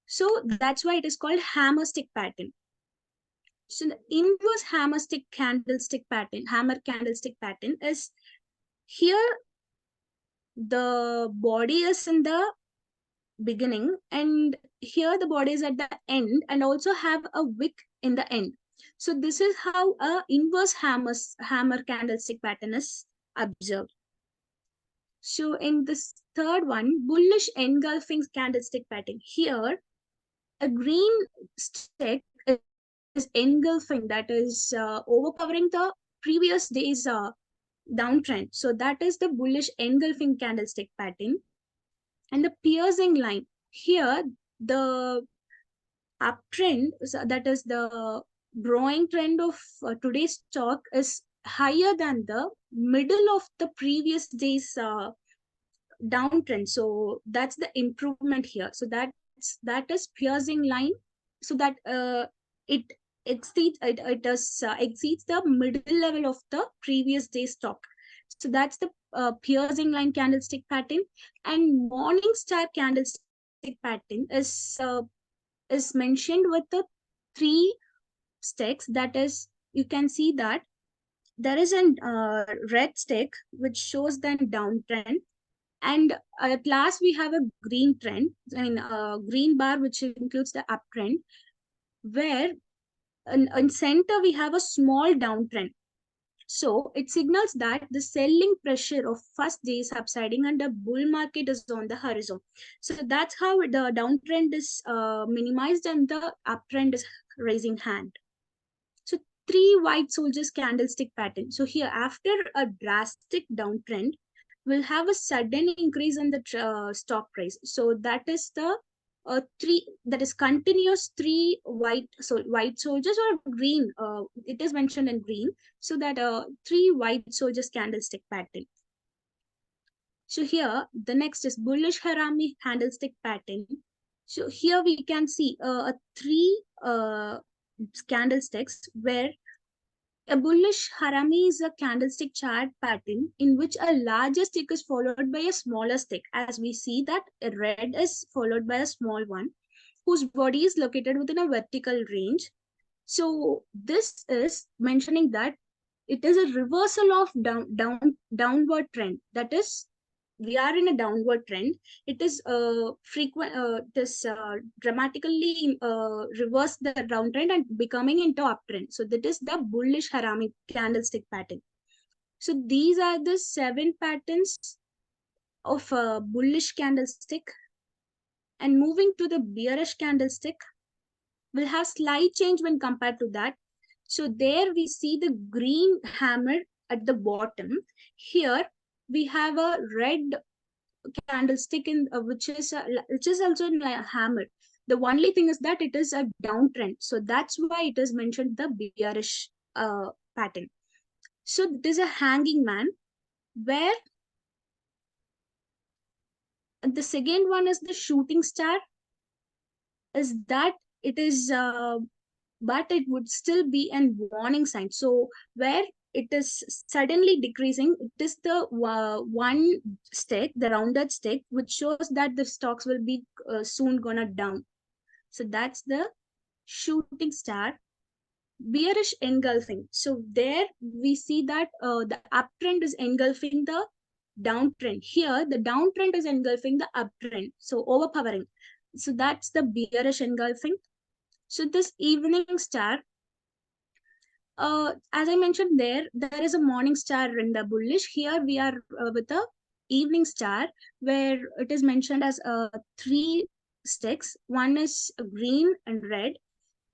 [SPEAKER 3] So that's why it is called hammer stick pattern. So the inverse hammer candlestick pattern is here. The body is in the beginning, and here the body is at the end, and also have a wick in the end. So this is how a inverse hammer candlestick pattern is observed. So in this third one, bullish engulfing candlestick pattern, here a green stick is engulfing, that is overpowering the previous day's downtrend. So that is the bullish engulfing candlestick pattern. And the piercing line here, the uptrend, so that is the growing trend of today's stock, is higher than the middle of the previous day's downtrend. So that's the improvement here. So that is piercing line. So that it exceeds the middle level of the previous day's stock. So that's the piercing line candlestick pattern. And morning star candlestick pattern is mentioned with the three sticks. That is, you can see that there is a red stick which shows the downtrend, and at last we have a green trend, I mean green bar, which includes the uptrend, where in center we have a small downtrend. So it signals that the selling pressure of first day is subsiding and the bull market is on the horizon. So that's how the downtrend is minimized and the uptrend is raising hand. So three white soldiers candlestick pattern. So here, after a drastic downtrend, we'll have a sudden increase in the stock price. So that is the three, that is continuous three white soldiers, or green. It is mentioned in green. So that three white soldiers candlestick pattern. So here the next is bullish harami candlestick pattern. So here we can see three candlesticks, where a bullish harami is a candlestick chart pattern in which a larger stick is followed by a smaller stick. As we see that a red is followed by a small one, whose body is located within a vertical range. So this is mentioning that it is a reversal of downward trend. That is, we are in a downward trend. It is dramatically reverse the downtrend and becoming into uptrend. So that is the bullish harami candlestick pattern. So these are the 7 patterns of a bullish candlestick. And moving to the bearish candlestick, we'll have slight change when compared to that. So there we see the green hammer at the bottom. Here we have a red candlestick in which is also like a hammer. The only thing is that it is a downtrend. So that's why it is mentioned the bearish pattern. So it is a hanging man, where the second one is the shooting star, is that it is but it would still be a warning sign. So where it is suddenly decreasing, it is the one stick, the rounded stick, which shows that the stocks will be soon gonna down. So that's the shooting star. Bearish engulfing. So there we see that the uptrend is engulfing the downtrend. Here the downtrend is engulfing the uptrend, so overpowering. So that's the bearish engulfing. So this evening star, as I mentioned, there is a morning star in the bullish. Here we are with a evening star, where it is mentioned as 3 sticks. One is green and red,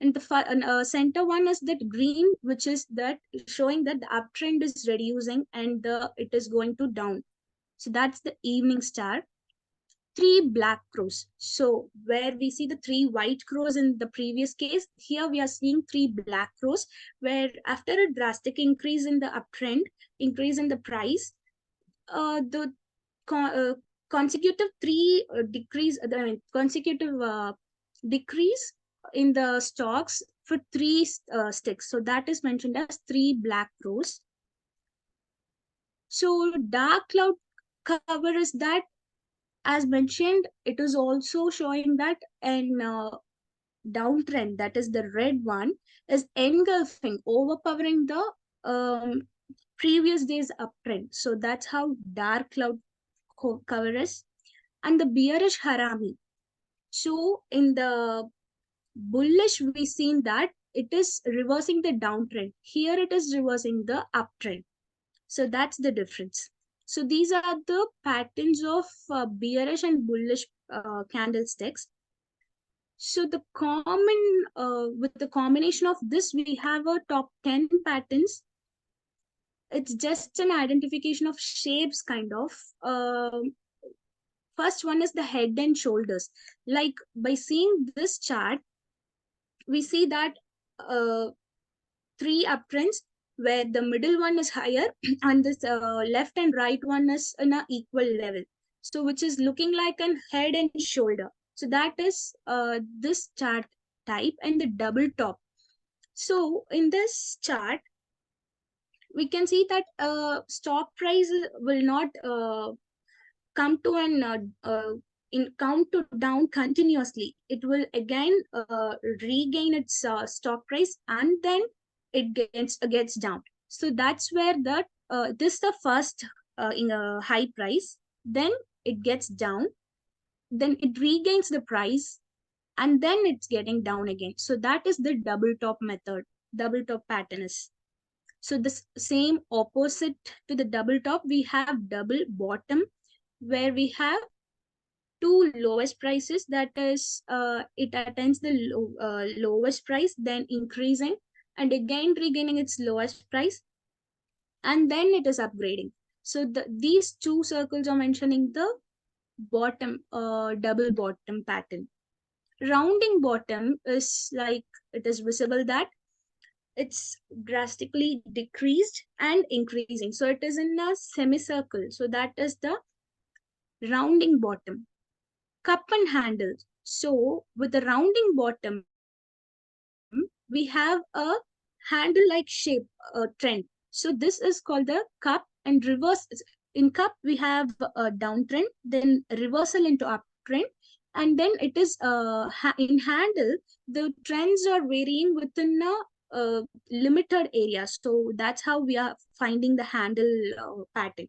[SPEAKER 3] and the center one is that green, which is that showing that the uptrend is reducing and it is going to down. So that's the evening star. 3 black crows. So where we see the 3 white crows in the previous case, here we are seeing 3 black crows, where after a drastic increase in the uptrend, increase in the price, the consecutive 3 decrease, consecutive decrease in the stocks for 3 sticks. So that is mentioned as 3 black crows. So dark cloud cover is that, as mentioned, it is also showing that an downtrend, that is the red one, is engulfing, overpowering the previous day's uptrend. So that's how dark cloud cover is. And the bearish harami. So in the bullish, we seen that it is reversing the downtrend. Here it is reversing the uptrend. So that's the difference. So these are the patterns of bearish and bullish candlesticks. So the with the combination of this, we have a top 10 patterns. It's just an identification of shapes, kind of. First one is the head and shoulders. Like by seeing this chart, we see that uh, three uptrends where the middle one is higher and this left and right one is in a equal level. So which is looking like an head and shoulder. So that is this chart type and the double top. So in this chart, we can see that stock price will not come to an count to down continuously. It will again regain its stock price and then it gets down. So that's where that this is the first in a high price, then it gets down, then it regains the price, and then it's getting down again. So that is the double top method, double top pattern is. So this same opposite to the double top, we have double bottom, where we have two lowest prices, that is it attains the lowest price, then increasing and again regaining its lowest price, and then it is upgrading. So these two circles are mentioning the bottom double bottom pattern. Rounding bottom is like it is visible that it's drastically decreased and increasing, so it is in a semicircle, so that is the rounding bottom. Cup and handle. So with the rounding bottom, we have a handle-like shape trend. So this is called the cup and reverse. In cup, we have a downtrend, then reversal into uptrend, and then it is in handle. The trends are varying within a limited area. So that's how we are finding the handle pattern.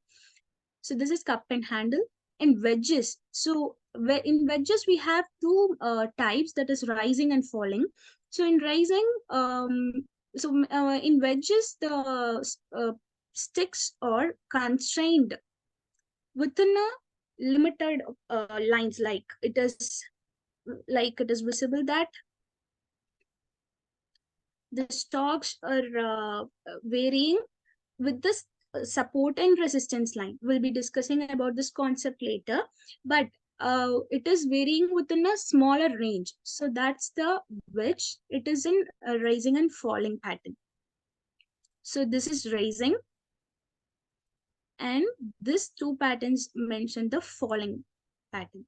[SPEAKER 3] So this is cup and handle. And wedges. So in wedges, we have two types, that is rising and falling. So in rising, in wedges, the sticks are constrained within a limited lines, like it is visible that the stocks are varying with this support and resistance line. We'll be discussing about this concept later, but it is varying within a smaller range. So that's the which it is in a rising and falling pattern. So this is rising, and these two patterns mention the falling pattern.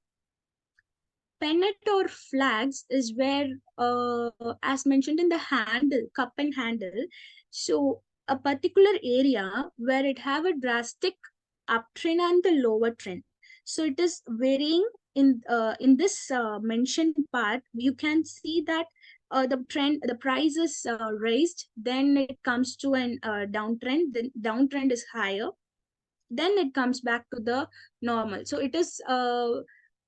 [SPEAKER 3] Pennant or flags is where, as mentioned in the handle, cup and handle, so a particular area where it have a drastic uptrend and the lower trend. So it is varying in this mentioned part. You can see that the price is raised, then it comes to an downtrend. The downtrend is higher, then it comes back to the normal. So it is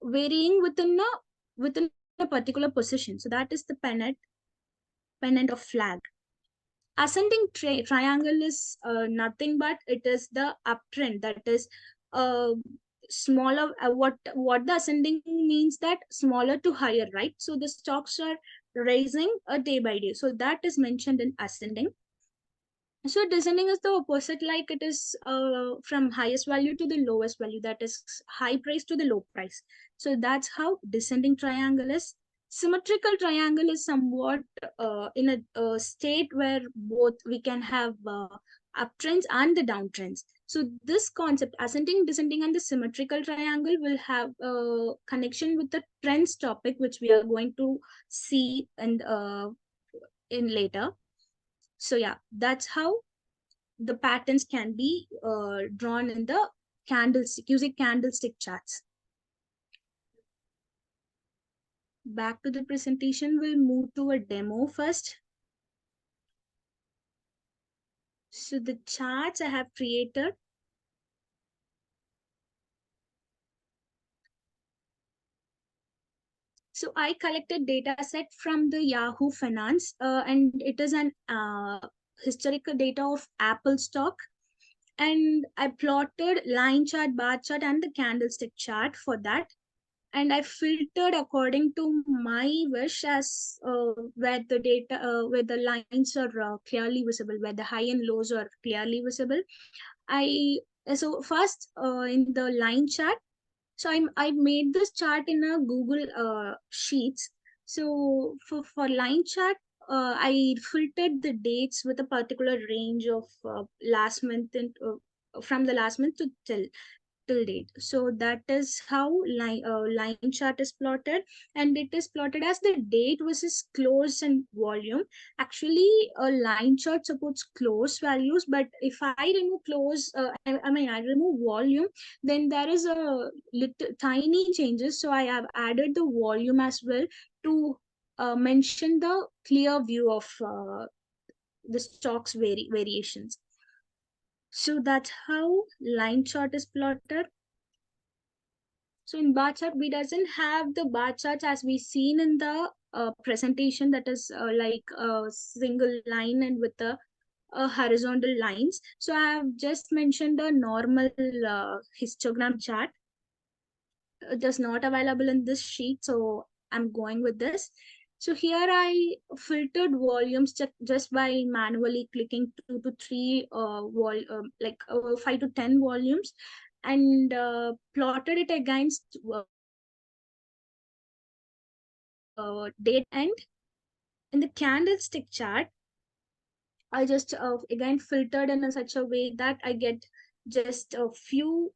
[SPEAKER 3] varying within a particular position. So that is the pennant of flag. Ascending triangle is nothing but it is the uptrend, that is uh, smaller. What the ascending means, that smaller to higher, right? So the stocks are rising day by day. So that is mentioned in ascending. So descending is the opposite, like it is from highest value to the lowest value, that is high price to the low price. So that's how descending triangle is. Symmetrical triangle is somewhat in a state where both we can have uptrends and the downtrends. So this concept, ascending, descending, and the symmetrical triangle will have a connection with the trends topic, which we are going to see and in later. So yeah, that's how the patterns can be drawn in the candlestick using candlestick charts. Back to the presentation, we'll move to a demo first. So the charts I have created. So I collected data set from the Yahoo Finance, and it is an historical data of Apple stock. And I plotted line chart, bar chart, and the candlestick chart for that. And I filtered according to my wish as where the data, where the lines are clearly visible, where the high and lows are clearly visible. So first in the line chart, so I made this chart in a Google Sheets. So for line chart, I filtered the dates with a particular range of last month and from the last month to till date. So that is how line chart is plotted, and it is plotted as the date versus close and volume. Actually, a line chart supports close values, but if I remove close, I mean I remove volume, then there is a little tiny changes. So I have added the volume as well to mention the clear view of the stocks variations. So that's how line chart is plotted. So in bar chart, we doesn't have the bar charts as we seen in the presentation, that is like a single line and with the horizontal lines. So I have just mentioned a normal histogram chart. It is not available in this sheet, so I'm going with this. So here I filtered volumes just by manually clicking 2 to 3 like 5 to 10 volumes, and plotted it against date end. In the candlestick chart, I just again filtered in such a way that I get just a few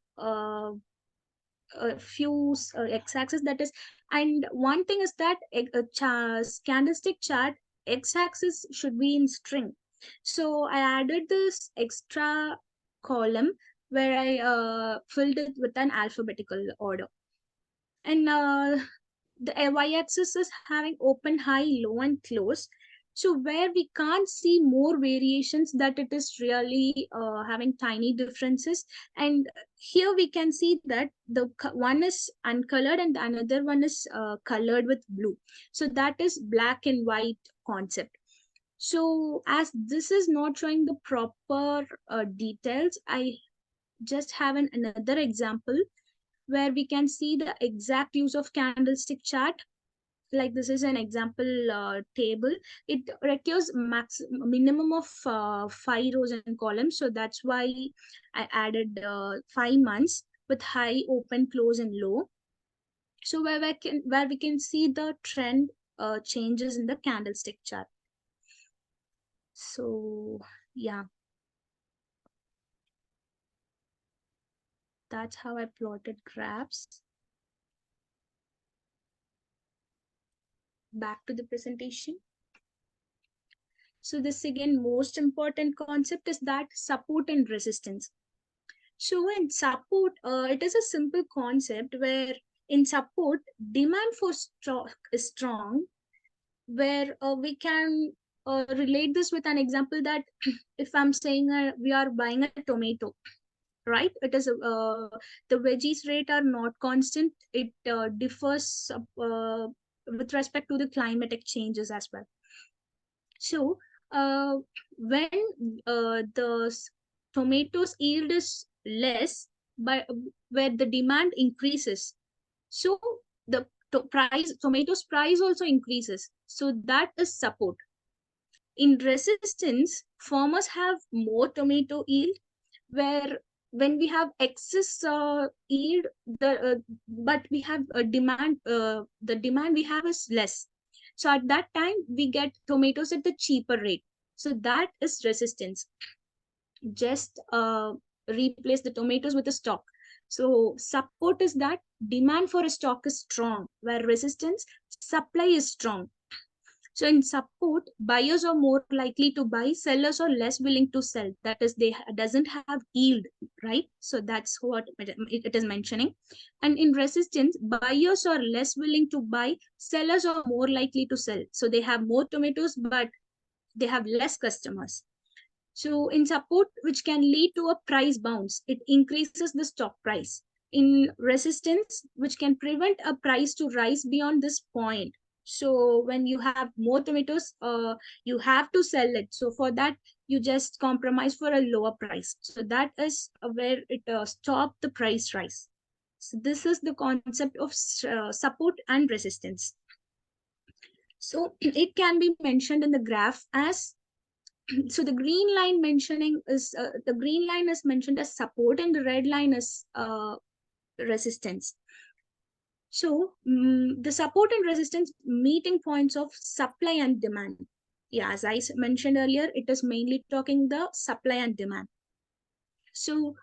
[SPEAKER 3] x-axis, that is. And one thing is that candlestick chart x-axis should be in string. So I added this extra column where I filled it with an alphabetical order. And the y-axis is having open, high, low, and close. So where we can't see more variations, that it is really having tiny differences. And here we can see that the one is uncolored and the another one is colored with blue. So that is black and white concept. So as this is not showing the proper details, I just have another example where we can see the exact use of candlestick chart. Like this is an example table. It requires minimum of 5 rows and columns, so that's why I added 5 months with high, open, close, and low. So where we can see the trend changes in the candlestick chart. So yeah, that's how I plotted graphs. Back to the presentation. So this again most important concept is that support and resistance. So in support, it is a simple concept where in support, demand for stock is strong, where we can relate this with an example that if I'm saying we are buying a tomato, right? It is the veggies rate are not constant. It differs with respect to the climatic changes as well. So when the tomatoes yield is less, but where the demand increases, so the tomatoes price also increases. So that is support. In resistance, farmers have more tomato yield, where when we have excess yield, but we have a demand, the demand we have is less. So at that time, we get tomatoes at the cheaper rate. So that is resistance. Just replace the tomatoes with a stock. So support is that demand for a stock is strong, where resistance, supply is strong. So in support, buyers are more likely to buy, sellers are less willing to sell. That is, they doesn't have yield, right? So that's what it is mentioning. And in resistance, buyers are less willing to buy, sellers are more likely to sell. So they have more tomatoes, but they have less customers. So in support, which can lead to a price bounce, it increases the stock price. In resistance, which can prevent a price to rise beyond this point. So when you have more tomatoes, you have to sell it. So for that, you just compromise for a lower price. So that is where it stop the price rise. So this is the concept of support and resistance. So it can be mentioned in the graph as, so the green line mentioning is the green line is mentioned as support and the red line is resistance. So the support and resistance meeting points of supply and demand. Yeah, as I mentioned earlier, it is mainly talking the supply and demand. So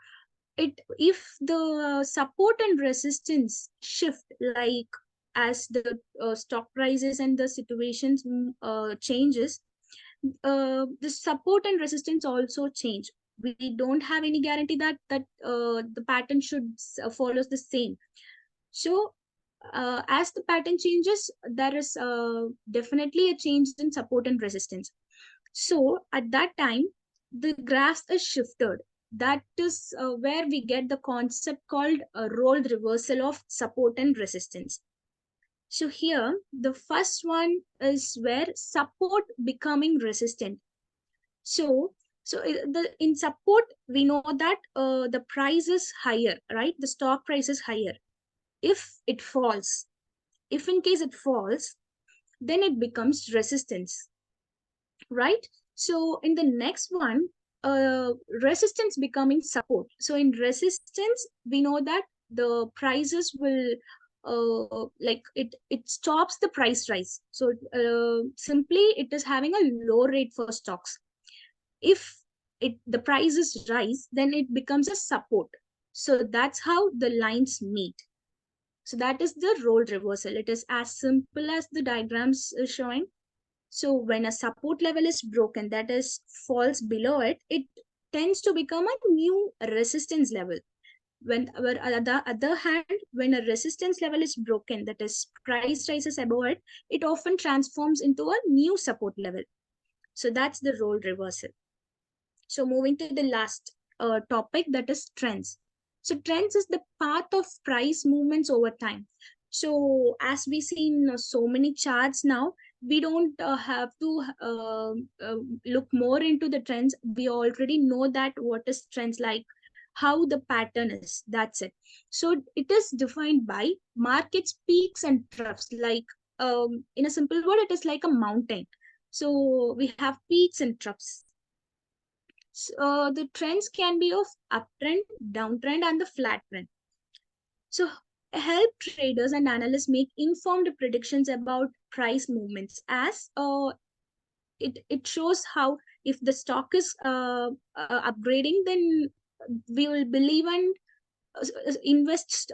[SPEAKER 3] it, if the support and resistance shift, like as the stock prices and the situations changes, the support and resistance also change. We don't have any guarantee that the pattern should follows the same. So as the pattern changes, there is definitely a change in support and resistance. So at that time, the graphs is shifted. That is where we get the concept called a role reversal of support and resistance. So here, the first one is where support becoming resistant. So, in support, we know that the price is higher, right? The stock price is higher. If it falls, if in case it falls, then it becomes resistance, right? So in the next one, resistance becoming support. So in resistance, we know that the prices will like it stops the price rise. So simply it is having a low rate for stocks. If the prices rise, then it becomes a support. So that's how the lines meet. So that is the role reversal. It is as simple as the diagrams is showing. So when a support level is broken, that is falls below it, it tends to become a new resistance level. When on the other hand, when a resistance level is broken, that is price rises above it, it often transforms into a new support level. So that's the role reversal. So moving to the last topic, that is trends. So trends is the path of price movements over time. So as we see in so many charts now, we don't have to look more into the trends. We already know that what is trends, like how the pattern is. That's it. So it is defined by markets peaks and troughs. Like in a simple word, it is like a mountain. So we have peaks and troughs. The trends can be of uptrend, downtrend, and the flat trend. So help traders and analysts make informed predictions about price movements, as it shows how if the stock is upgrading, then we will believe and invest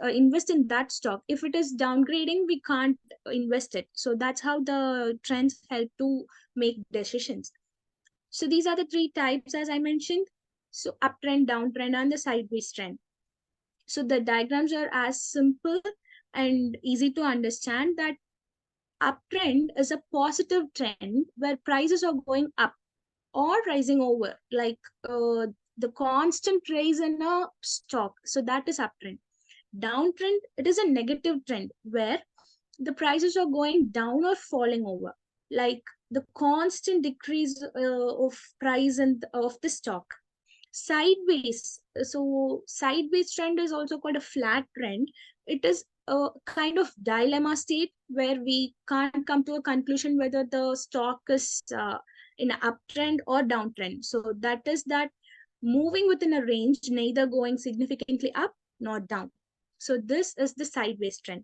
[SPEAKER 3] in that stock. If it is downgrading, we can't invest it. So that's how the trends help to make decisions. So these are the three types, as I mentioned. So uptrend, downtrend, and the sideways trend. So the diagrams are as simple and easy to understand that uptrend is a positive trend where prices are going up or rising over, like the constant rise in a stock. So that is uptrend. Downtrend, it is a negative trend where the prices are going down or falling over, like the constant decrease of price and of the stock. Sideways, so sideways trend is also called a flat trend. It is a kind of dilemma state where we can't come to a conclusion whether the stock is in an uptrend or downtrend. So that is that moving within a range, neither going significantly up nor down. So this is the sideways trend.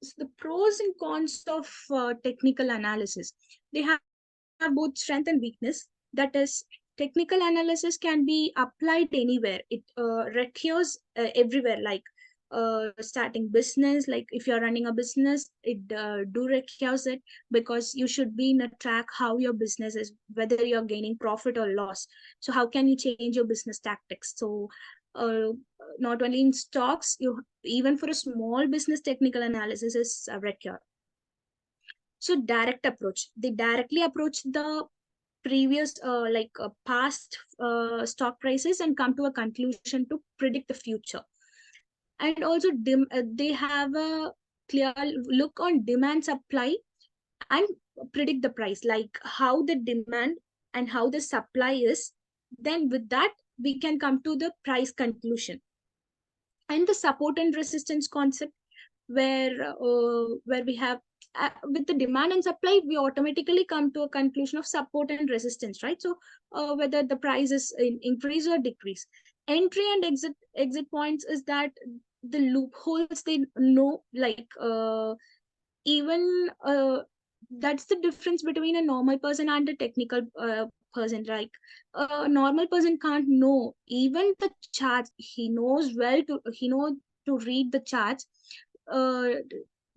[SPEAKER 3] So the pros and cons of technical analysis. They have both strength and weakness. That is, technical analysis can be applied anywhere. It recurs everywhere. Like starting business. Like if you're running a business, it do requires it, because you should be in a track how your business is, whether you're gaining profit or loss. So how can you change your business tactics? So uh, not only in stocks, you even for a small business, technical analysis is required. So direct approach, they directly approach the previous past stock prices and come to a conclusion to predict the future. And also they have a clear look on demand supply and predict the price, like how the demand and how the supply is. Then with that we can come to the price conclusion. And the support and resistance concept, where we have with the demand and supply, we automatically come to a conclusion of support and resistance, right? So whether the price is increase or decrease. Entry and exit points is that the loopholes they know, like even that's the difference between a normal person and a technical person. Like a normal person can't know even the charts. He knows to read the charts. uh,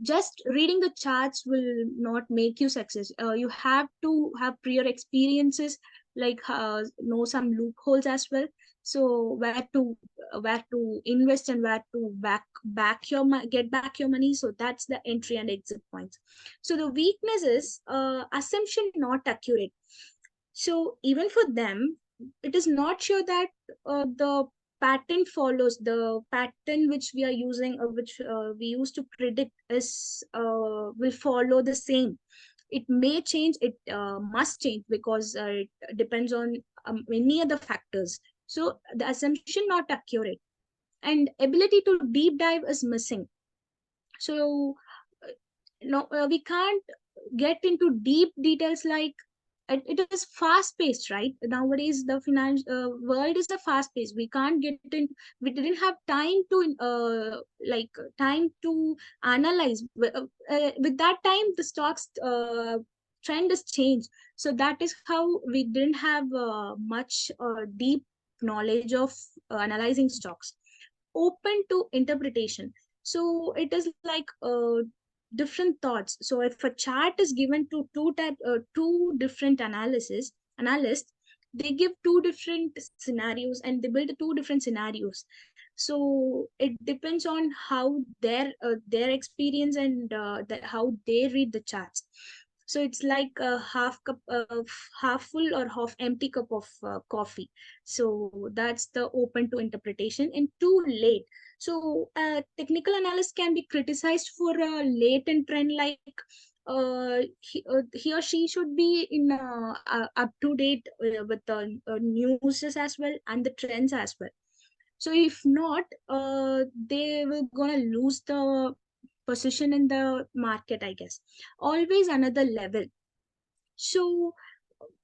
[SPEAKER 3] just reading the charts will not make you success. You have to have prior experiences, like know some loopholes as well. So where to invest and where to get back your money. So that's the entry and exit points. So the weakness is assumption not accurate. So even for them, it is not sure that the pattern follows the pattern which we are using, which we use to predict is will follow the same. It may change, it must change, because it depends on many other factors. So the assumption not accurate, and ability to deep dive is missing. So no, we can't get into deep details. Like it is fast paced, right? Nowadays the finance world is a fast paced. We can't get in, we didn't have time to time to analyze. With that time the stocks trend has changed. So that is how we didn't have much deep knowledge of analyzing stocks. Open to interpretation. So it is like different thoughts. So if a chart is given to two different analysts, they give two different scenarios and they build two different scenarios. So it depends on how their experience and how they read the charts. So it's like a half full or half empty cup of coffee. So that's the open to interpretation. And too late. So technical analyst can be criticized for a latent trend, like he or she should be in up to date with the news as well and the trends as well. So if not, they will gonna lose the position in the market, I guess. Always another level. So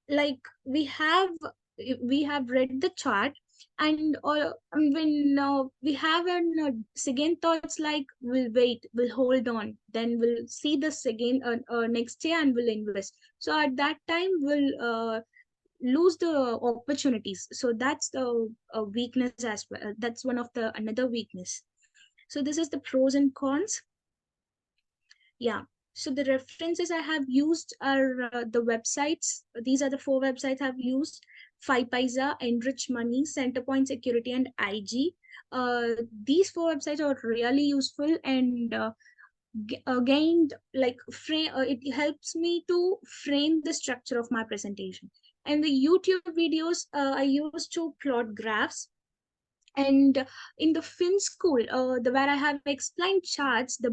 [SPEAKER 3] like we have read the chart, and when we have an second thoughts, like we'll wait, we'll hold on, then we'll see the second next year and we'll invest. So at that time we'll lose the opportunities. So that's the weakness as well. That's one of the another weakness. So this is the pros and cons. Yeah. So the references I have used are the websites. These are the four websites I've used: Five Paisa, Enrich Money, Centerpoint Security, and IG. These four websites are really useful and gained like frame. It helps me to frame the structure of my presentation. And the YouTube videos I used to plot graphs. And in the fin school, the where I have explained charts, the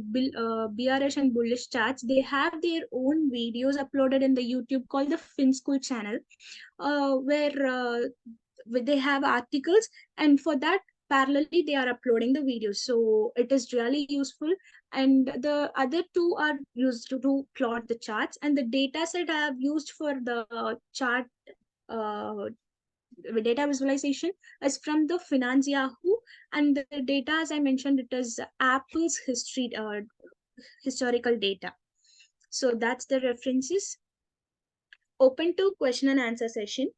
[SPEAKER 3] BRS and bullish charts, they have their own videos uploaded in the YouTube called the fin school channel, where they have articles, and for that parallelly they are uploading the videos. So it is really useful. And the other two are used to plot the charts, and the data set I have used for the chart uh, data visualization is from the Finance Yahoo, and the data, as I mentioned, it is Apple's historical data. So that's the references. Open to question and answer session.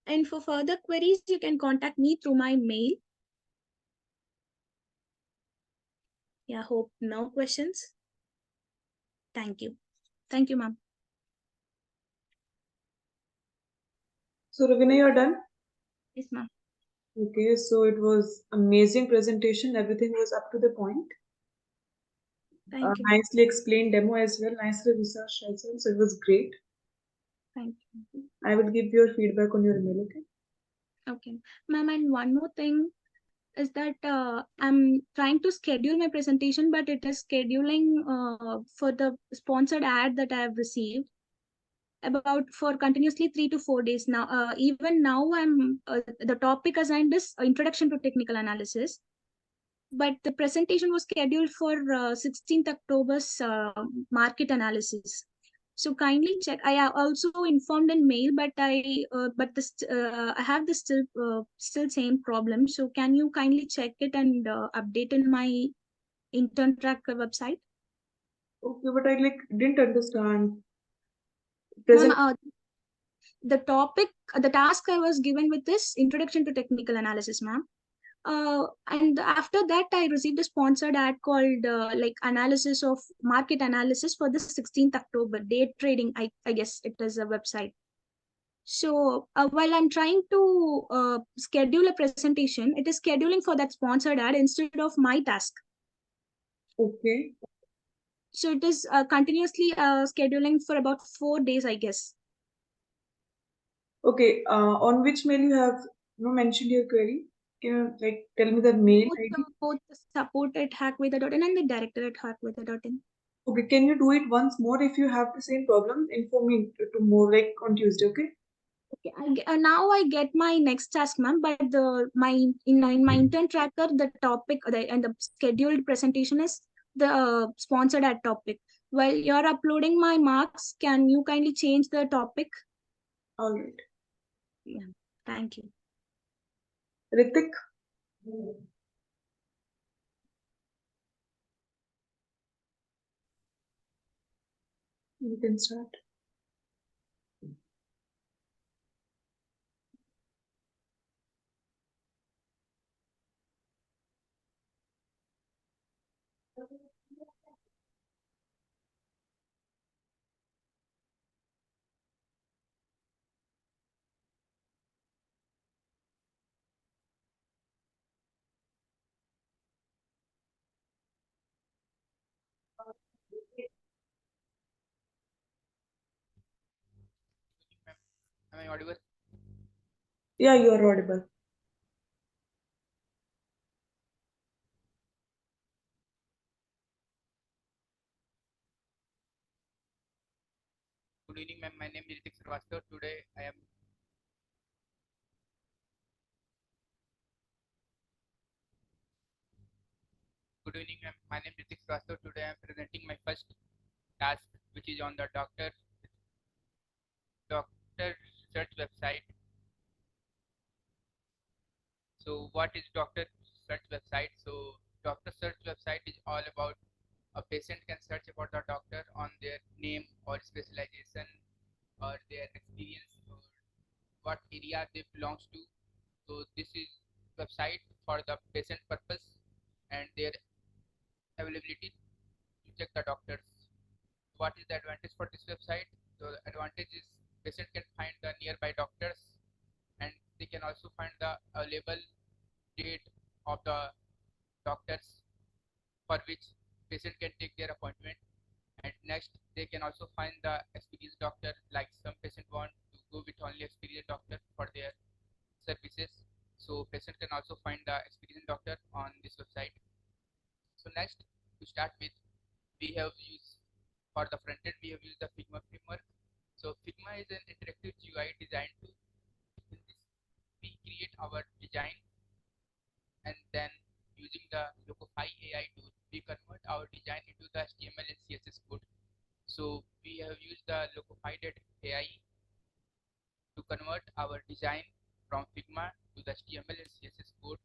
[SPEAKER 3] And for further queries, you can contact me through my mail. Yeah, hope no questions. Thank you. Thank you, ma'am.
[SPEAKER 1] So Ravina, you're done?
[SPEAKER 3] Yes, ma'am.
[SPEAKER 1] Okay, so it was amazing presentation. Everything was up to the point.
[SPEAKER 3] Thank you.
[SPEAKER 1] Nicely explained demo as well, nicely researched as well. So it was great.
[SPEAKER 3] Thank you.
[SPEAKER 1] I will give your feedback on your email, okay?
[SPEAKER 3] Okay, ma'am, and one more thing is that I'm trying to schedule my presentation, but it is scheduling for the sponsored ad that I have received about for continuously 3 to 4 days now. Even now, I'm the topic assigned is Introduction to Technical Analysis, but the presentation was scheduled for 16th October's market analysis. So kindly check. I have also informed in mail, but I have this still same problem. So can you kindly check it and update in my intern tracker website?
[SPEAKER 1] Okay, but I didn't understand.
[SPEAKER 3] Ma'am,
[SPEAKER 1] Present.
[SPEAKER 3] the topic, the task I was given with this Introduction to Technical Analysis, ma'am. And after that, I received a sponsored ad called like analysis of market analysis for the 16th October day trading. I guess it is a website. So while I'm trying to schedule a presentation, it is scheduling for that sponsored ad instead of my task.
[SPEAKER 1] Okay.
[SPEAKER 3] So it is continuously scheduling for about 4 days, I guess.
[SPEAKER 1] Okay. On which mail you have mentioned your query? Can you tell me the mail ID?
[SPEAKER 3] Both the support at hackweather.in and the director at hackweather.in.
[SPEAKER 1] Okay. Can you do it once more if you have the same problem? Inform me to more on Tuesday. Okay.
[SPEAKER 3] Okay, now I get my next task, ma'am. But in my intern tracker, the topic and the scheduled presentation is the sponsored ad topic. While you're uploading my marks, can you kindly change the topic?
[SPEAKER 1] All right.
[SPEAKER 3] Yeah, thank you.
[SPEAKER 1] Ritik. You can start.
[SPEAKER 4] Am I audible?
[SPEAKER 1] Yeah, you are audible.
[SPEAKER 4] Good evening, ma'am. My name is Ritik Srivastav. Today I am. Good evening, ma'am. My name is Ritik Srivastav. Today I am presenting my first task, which is on the doctor search website. So, what is doctor search website? So, doctor search website is all about a patient can search about the doctor on their name or specialization or their experience or what area they belongs to. So this is website for the patient purpose and their availability to check the doctors. What is the advantage for this website? So the advantage is patient can find the nearby doctors and they can also find the available date of the doctors for which patient can take their appointment. And next they can also find the experienced doctor, like some patient want to go with only experienced doctor for their services. So patient can also find the experienced doctor on this website. So next, to start with, we have used for the front end, we have used the Figma framework. So Figma is an interactive GUI designed to, in this, we create our design and then using the Locofy AI tool, we convert our design into the HTML and CSS code. So we have used the Locofy.ai to convert our design from Figma to the HTML and CSS code.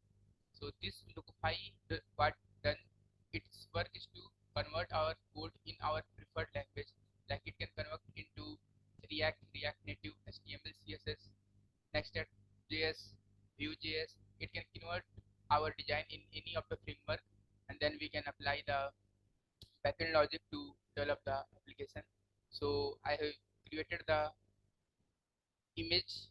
[SPEAKER 4] So this Locofy, what done, its work is to convert our code in our preferred language. Like it can convert into React Native, HTML, CSS, Next.js, Vue.js. It can convert our design in any of the framework, and then we can apply the backend logic to develop the application. So I have created the image,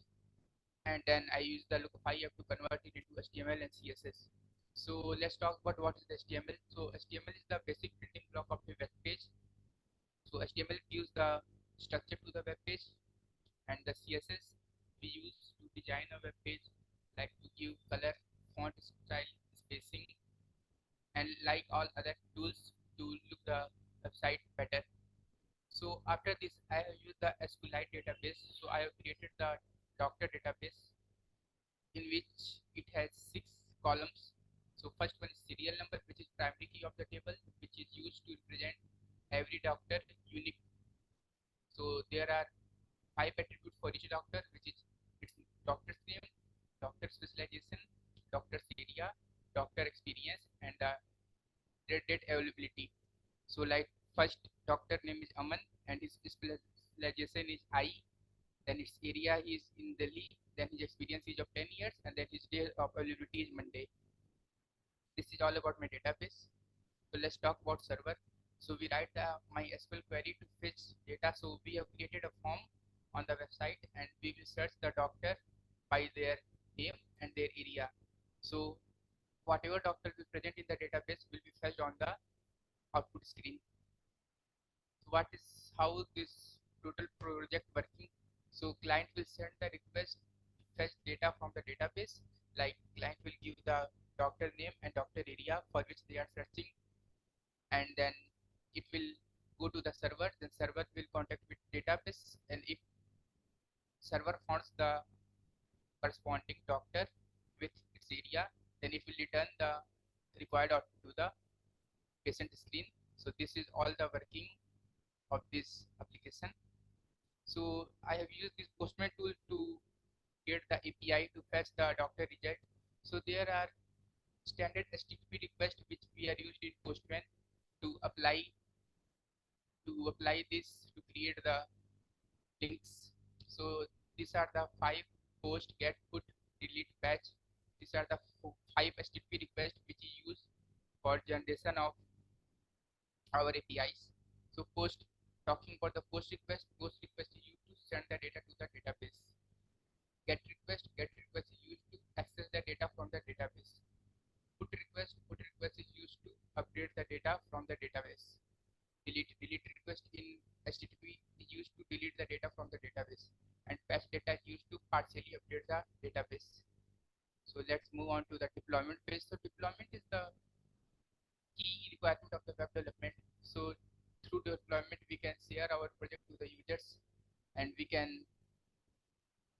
[SPEAKER 4] and then I use the lookify app to convert it into HTML and CSS. So let's talk about what is the HTML. So HTML is the basic building block of a web page. So HTML gives the structure to the web page, and the CSS we use to design a web page, like to give color, font style, spacing, and like all other tools to look the website better. So after this, I have used the SQLite database. So I have created the doctor database in which it has 6 columns. So first one is serial number, which is primary key of the table, which is used to represent every doctor unique. So there are 5 attributes for each doctor, which is its doctor's name, doctor specialization, doctor's area, doctor experience, and the date availability. So like first doctor name is Aman and his specialization is I, then his area is in Delhi, then his experience is of 10 years, and then his day of availability is Monday. This is all about my database. So let's talk about server. So we write the MySQL query to fetch data. So we have created a form on the website, and we will search the doctor by their name and their area. So whatever doctor is present in the database will be fetched on the output screen. So what is how this total project working? So client will send the request to fetch data from the database. Like client will give the doctor name and doctor area for which they are searching, and then it will go to the server. Then server will contact with database, and if server finds the corresponding doctor with its area, then it will return the required output to the patient screen. So this is all the working of this application. So I have used this Postman tool to get the API to fetch the doctor result. So there are standard HTTP requests which we are used in Postman to apply this to create the links. So these are the 5 post, get, put, delete, batch. These are the 5 HTTP requests which is used for generation of our APIs. So post, talking about the post request is used to send the data to the database. Get request is used to access the data from the database. Put request is used to update the data from the database. Delete request in HTTP is used to delete the data from the database, and patch data is used to partially update the database. So let's move on to the deployment phase. So deployment is the key requirement of the web development. So through deployment, we can share our project to the users, and we can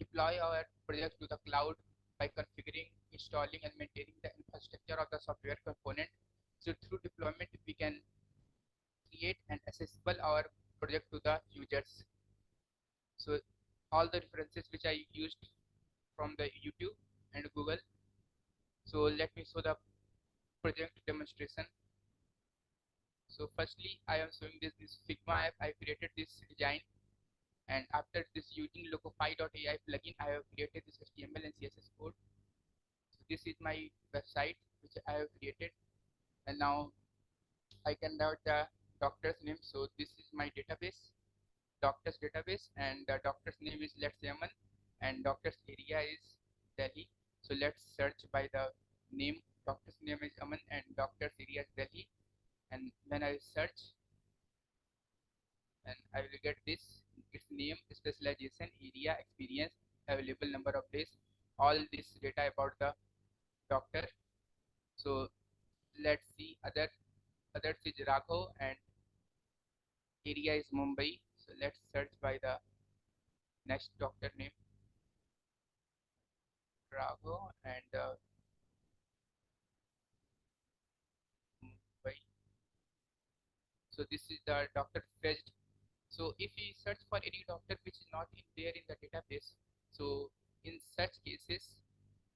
[SPEAKER 4] deploy our project to the cloud by configuring, installing, and maintaining the infrastructure of the software component. So through deployment, we can create and accessible our project to the users. So all the references which I used from the YouTube and Google. So let me show the project demonstration. So firstly, I am showing this Figma app. I created this design, and after this using locofy.ai plugin, I have created this HTML and CSS code. So this is my website which I have created, and now I can write the doctor's name. So this is my database, doctor's database, and the doctor's name is, let's say, Aman, and doctor's area is Delhi. So let's search by the name. Doctor's name is Aman and doctor's area is Delhi, and when I search, and I will get this, its name, specialization, area, experience, available number of days, all this data about the doctor. So let's see, others is Raghav and area is Mumbai. So let's search by the next doctor name, Raghav, and Mumbai. So this is the doctor fetched. So if we search for any doctor which is not in there in the database, so in such cases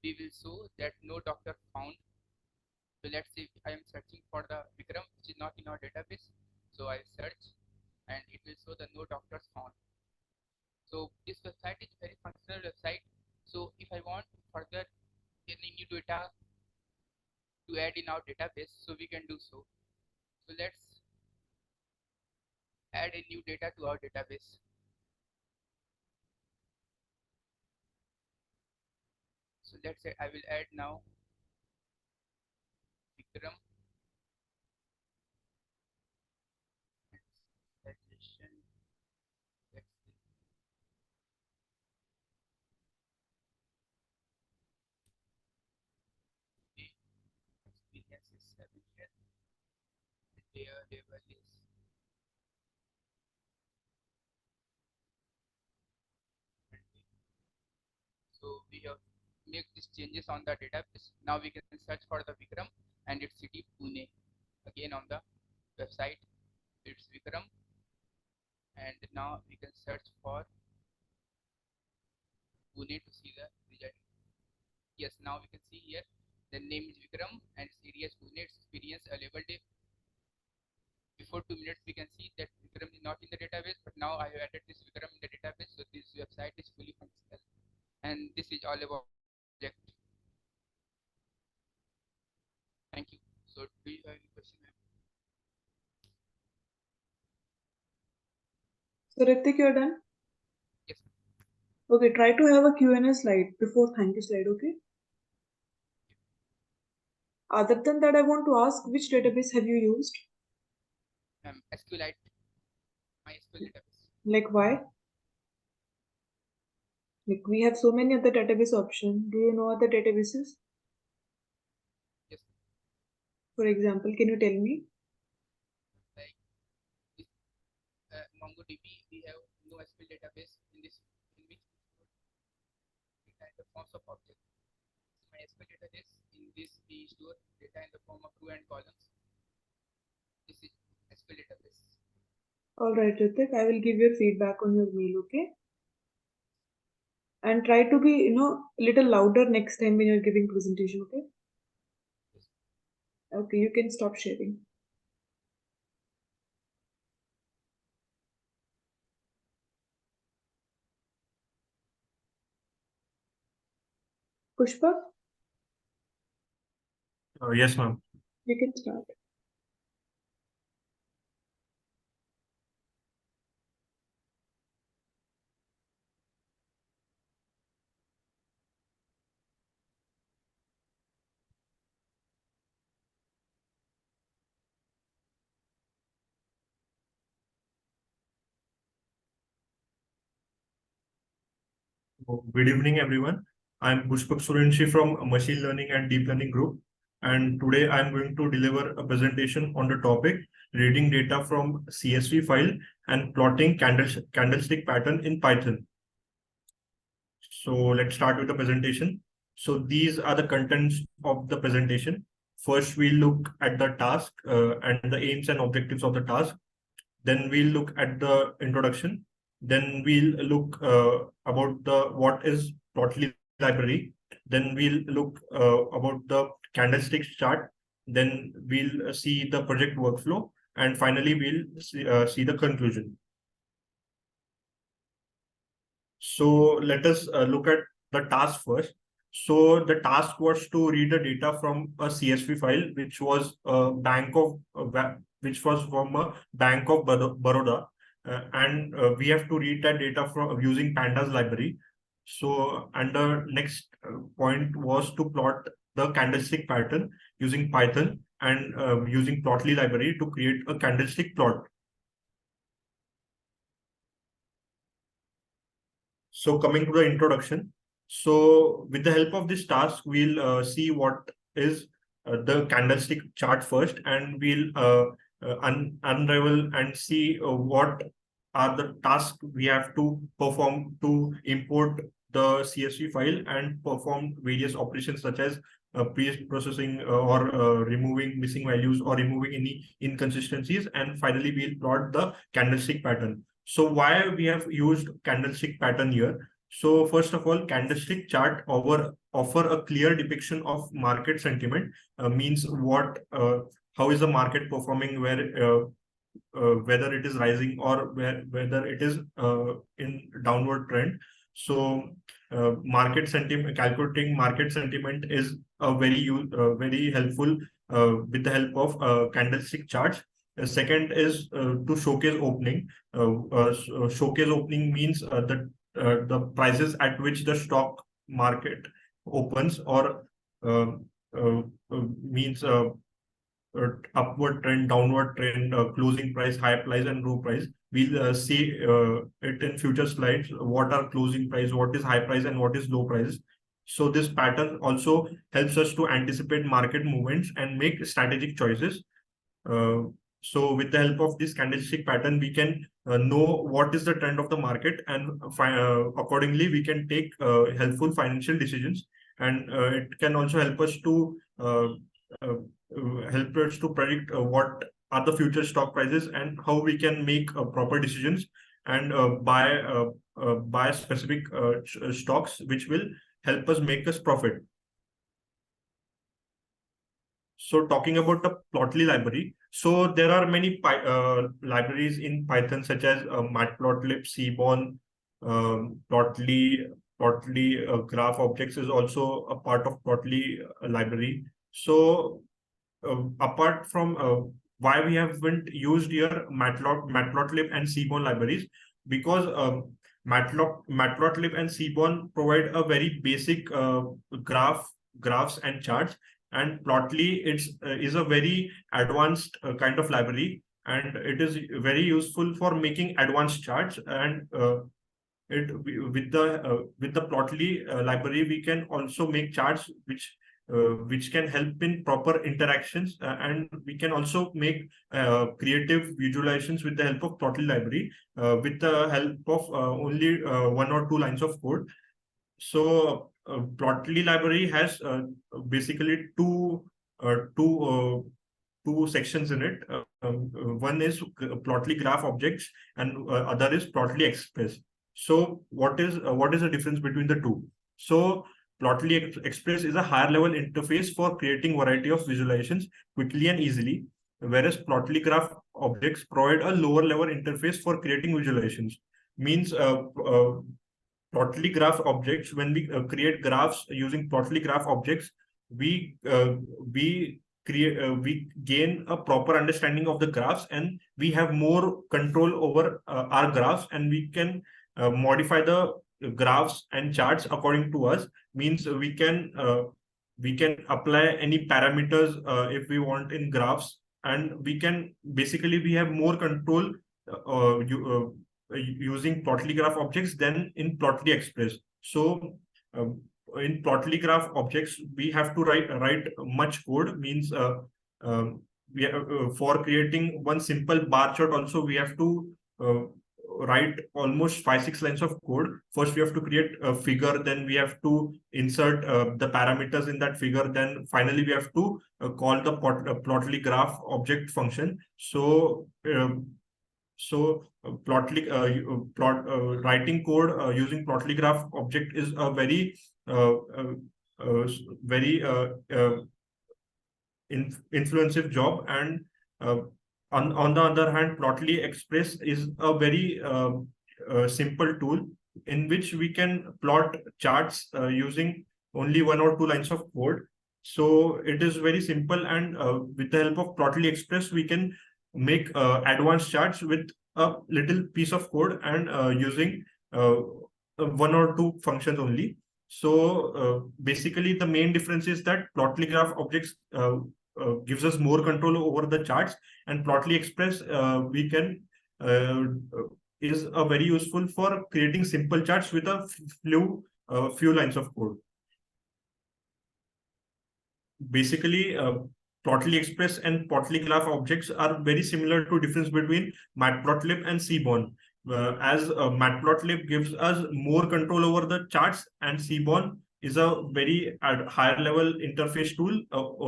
[SPEAKER 4] we will show that no doctor found. So let's say I am searching for the Vikram which is not in our database. So I search, and it will show the no doctors found. So this website is very functional website. So if I want further any new data to add in our database, so we can do so. So let's add a new data to our database. So let's say I will add now Vikram. Experience is 7 years. The label is so we have make these changes on the database. Now we can search for the Vikram and its city Pune. Again on the website, it's Vikram, and now we can search for Pune to see the result. Yes, now we can see here the name is Vikram and its area is Pune. Its experience available day before 2 minutes. We can see that Vikram is not in the database, but now I have added this Vikram in the database, so this website is fully functional. And this is all about project. Thank you. So do you have any question, ma'am?
[SPEAKER 1] So Ritik, you're done?
[SPEAKER 4] Yes.
[SPEAKER 1] Okay, try to have a Q&A slide before thank you slide, okay? Other than that, I want to ask, which database have you used?
[SPEAKER 4] SQLite, MySQL database.
[SPEAKER 1] Like why? Like we have so many other database options. Do you know other databases?
[SPEAKER 4] Yes.
[SPEAKER 1] For example, can you tell me?
[SPEAKER 4] Like this, MongoDB, we have no SQL database in this, in which we kind of forms of objects. MySQL database, in this we store data in the form of row and columns. This is SQL database.
[SPEAKER 1] Alright, Ritik, I will give your feedback on your mail, okay? And try to be, a little louder next time when you're giving presentation, okay?
[SPEAKER 4] Yes.
[SPEAKER 1] Okay, you can stop sharing. Pushpak,
[SPEAKER 5] Yes, ma'am.
[SPEAKER 1] you can start.
[SPEAKER 5] Good evening, everyone. I'm Pushpak Suryawanshi from Machine Learning and Deep Learning Group. And today I'm going to deliver a presentation on the topic reading data from CSV file and plotting candlestick pattern in Python. So let's start with the presentation. So these are the contents of the presentation. First, we'll look at the task and the aims and objectives of the task. Then we'll look at the introduction. Then we'll look about the what is plotly library. Then we'll look about the candlestick chart. Then we'll see the project workflow. And finally, we'll see the conclusion. So let us look at the task first. So the task was to read the data from a CSV file, which was which was from a Bank of Baroda, and we have to read that data from using Pandas library. So, and the next point was to plot the candlestick pattern using Python and using Plotly library to create a candlestick plot. So coming to the introduction. So with the help of this task, we'll see what is the candlestick chart first, and we'll unravel and see what are the tasks we have to perform to import the CSV file and perform various operations such as pre-processing or removing missing values or removing any inconsistencies. And finally, we'll plot the candlestick pattern. So why we have used candlestick pattern here? So first of all, candlestick chart offer a clear depiction of market sentiment. Means what, how is the market performing, whether it is rising or whether it is in downward trend. So market sentiment, calculating market sentiment is a very helpful with the help of candlestick charts. Second is to showcase opening. Showcase opening means the prices at which the stock market opens, or uh, uh, means upward trend, downward trend, closing price, high price, and low price. We'll see it in future slides. What are closing price, what is high price, and what is low price. So this pattern also helps us to anticipate market movements and make strategic choices. Uh, so with the help of this candlestick pattern, we can know what is the trend of the market, and accordingly we can take helpful financial decisions. And it can also help us to predict what are the future stock prices and how we can make proper decisions and buy specific stocks which will help us make us profit. So talking about the Plotly library, so there are many libraries in Python such as matplotlib, seaborn, Plotly. Plotly graph objects is also a part of Plotly library. So apart from why we haven't used here matplotlib and seaborn libraries, because matplotlib and seaborn provide a very basic graphs and charts, and Plotly is a very advanced kind of library, and it is very useful for making advanced charts. And with the Plotly library, we can also make charts which can help in proper interactions, and we can also make creative visualizations with the help of Plotly library with the help of only 1 or 2 lines of code. So Plotly library has basically two sections in it. One is Plotly graph objects, and other is Plotly Express. So what is the difference between the two? So Plotly Express is a higher level interface for creating variety of visualizations quickly and easily, whereas Plotly graph objects provide a lower level interface for creating visualizations. Means Plotly graph objects, when we create graphs using Plotly graph objects, we gain a proper understanding of the graphs, and we have more control over our graphs, and we can modify the graphs and charts according to us. Means we can apply any parameters if we want in graphs, and we have more control using Plotly graph objects than in Plotly Express. So in Plotly graph objects, we have to write much code. Means for creating one simple bar chart also, we have to write almost 5-6 lines of code. First we have to create a figure, then we have to insert the parameters in that figure, then finally we have to call the Plotly graph object function. So Plotly writing code using Plotly graph object is a very influensive job. And on the other hand, Plotly Express is a very simple tool in which we can plot charts using only 1 or 2 lines of code. So it is very simple, and with the help of Plotly Express, we can make advanced charts with a little piece of code, and using 1 or 2 functions only. So basically the main difference is that Plotly graph objects gives us more control over the charts, and Plotly Express is a very useful for creating simple charts with a few lines of code. Basically, Plotly Express and Plotly graph objects are very similar to difference between Matplotlib and Seaborn. As Matplotlib gives us more control over the charts, and Seaborn is a very higher level interface tool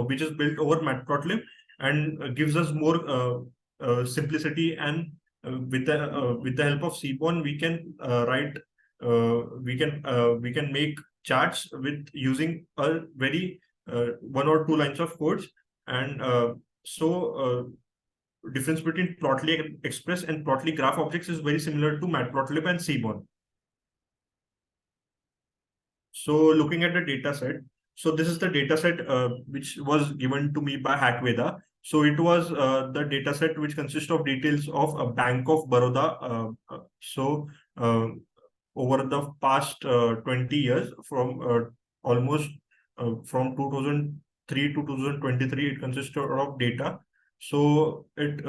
[SPEAKER 5] which is built over Matplotlib, and gives us more simplicity. And with the help of Seaborn, we can we can make charts with using a very 1 or 2 lines of codes. And difference between Plotly Express and Plotly graph objects is very similar to Matplotlib and Seaborn. So looking at the data set, so this is the data set which was given to me by Hackveda. So it was the data set which consists of details of a Bank of Baroda. Over the past 20 years, from almost from 2003 to 2023, it consisted of data. So it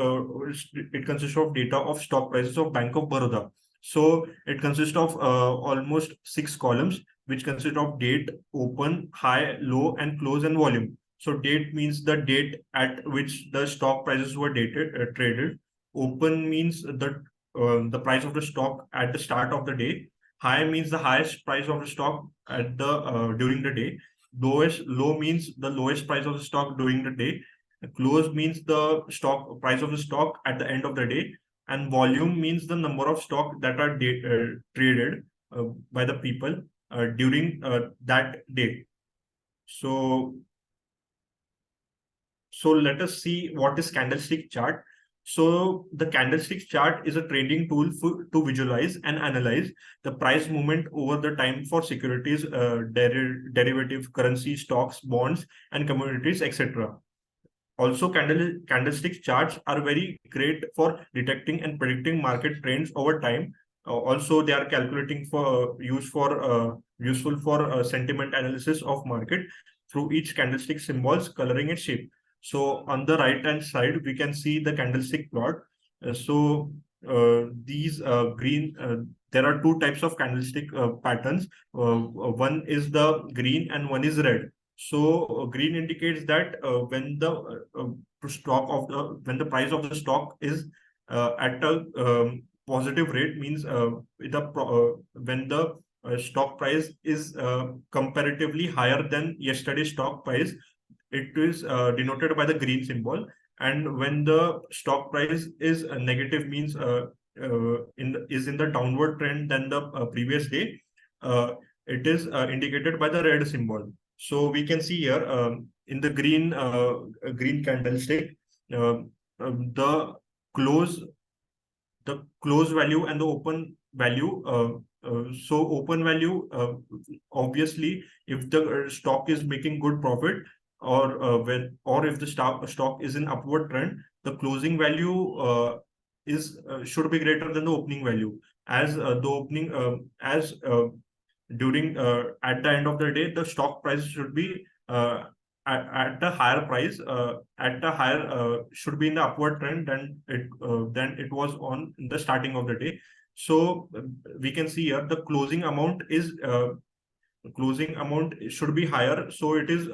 [SPEAKER 5] consists of data of stock prices of Bank of Baroda. So it consists of almost 6 columns, which consist of date, open, high, low, and close, and volume. So date means the date at which the stock prices were traded. Open means the price of the stock at the start of the day. High means the highest price of the stock at the during the day. Low means the lowest price of the stock during the day. Close means the stock price of the stock at the end of the day, and volume means the number of stock that are traded by the people during that day. So let us see what is candlestick chart. So the candlestick chart is a trading tool to visualize and analyze the price movement over the time for securities, derivative, currency, stocks, bonds, and commodities, etc. Also, candlestick charts are very great for detecting and predicting market trends over time. Also, they are useful for sentiment analysis of market through each candlestick symbols coloring its shape. So on the right hand side, we can see the candlestick plot. These green, there are two types of candlestick patterns. One is the green and one is red. So green indicates that when the when the price of the stock is at a positive rate, means when the stock price is comparatively higher than yesterday's stock price, it is denoted by the green symbol. And when the stock price is negative, means is in the downward trend than the previous day, it is indicated by the red symbol. So we can see here in the green candlestick, the close value and the open value. So open value, obviously, if the stock is making good profit, or if the stock is in upward trend, the closing value should be greater than the opening value. As the opening during at the end of the day, the stock price should be at the higher price, should be in the upward trend than it was on the starting of the day. So we can see here the closing amount should be higher, so it is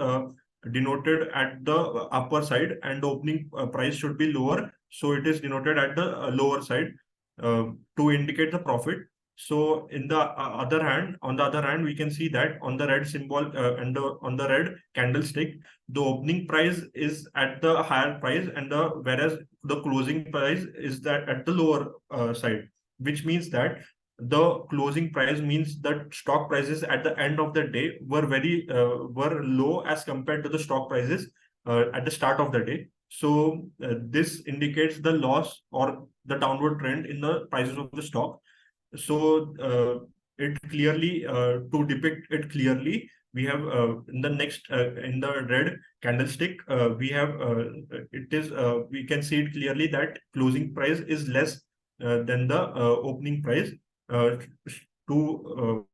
[SPEAKER 5] denoted at the upper side, and the opening price should be lower, so it is denoted at the lower side to indicate the profit. So on the other hand, we can see that on the red symbol and on the red candlestick, the opening price is at the higher price, and whereas the closing price is that at the lower side, which means that the closing price means that stock prices at the end of the day were low as compared to the stock prices at the start of the day. So this indicates the loss or the downward trend in the prices of the stock. So it clearly to depict it clearly, we have in the red candlestick, we can see it clearly that closing price is less than the opening price to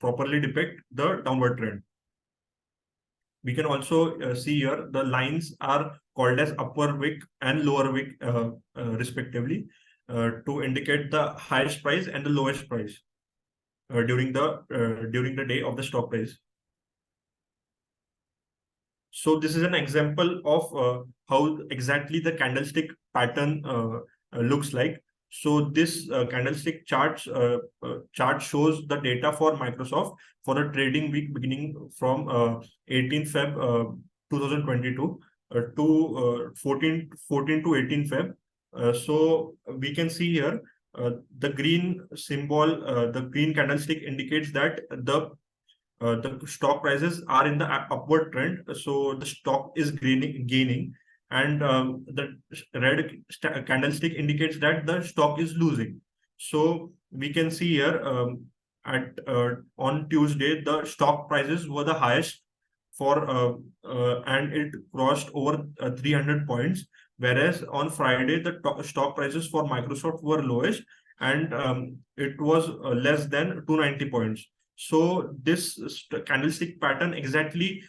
[SPEAKER 5] properly depict the downward trend. We can also see here the lines are called as upper wick and lower wick respectively, to indicate the highest price and the lowest price during the day of the stock price. So this is an example of how exactly the candlestick pattern looks like. So this candlestick chart shows the data for Microsoft for the trading week beginning from 18th Feb 2022 to 14 to 18 Feb. So we can see here the green symbol, the green candlestick indicates that the stock prices are in the upward trend, so the stock is gaining, and the red candlestick indicates that the stock is losing. So we can see here on Tuesday the stock prices were the highest and it crossed over 300 points. Whereas on Friday, the stock prices for Microsoft were lowest, and it was less than 290 points. So this candlestick pattern exactly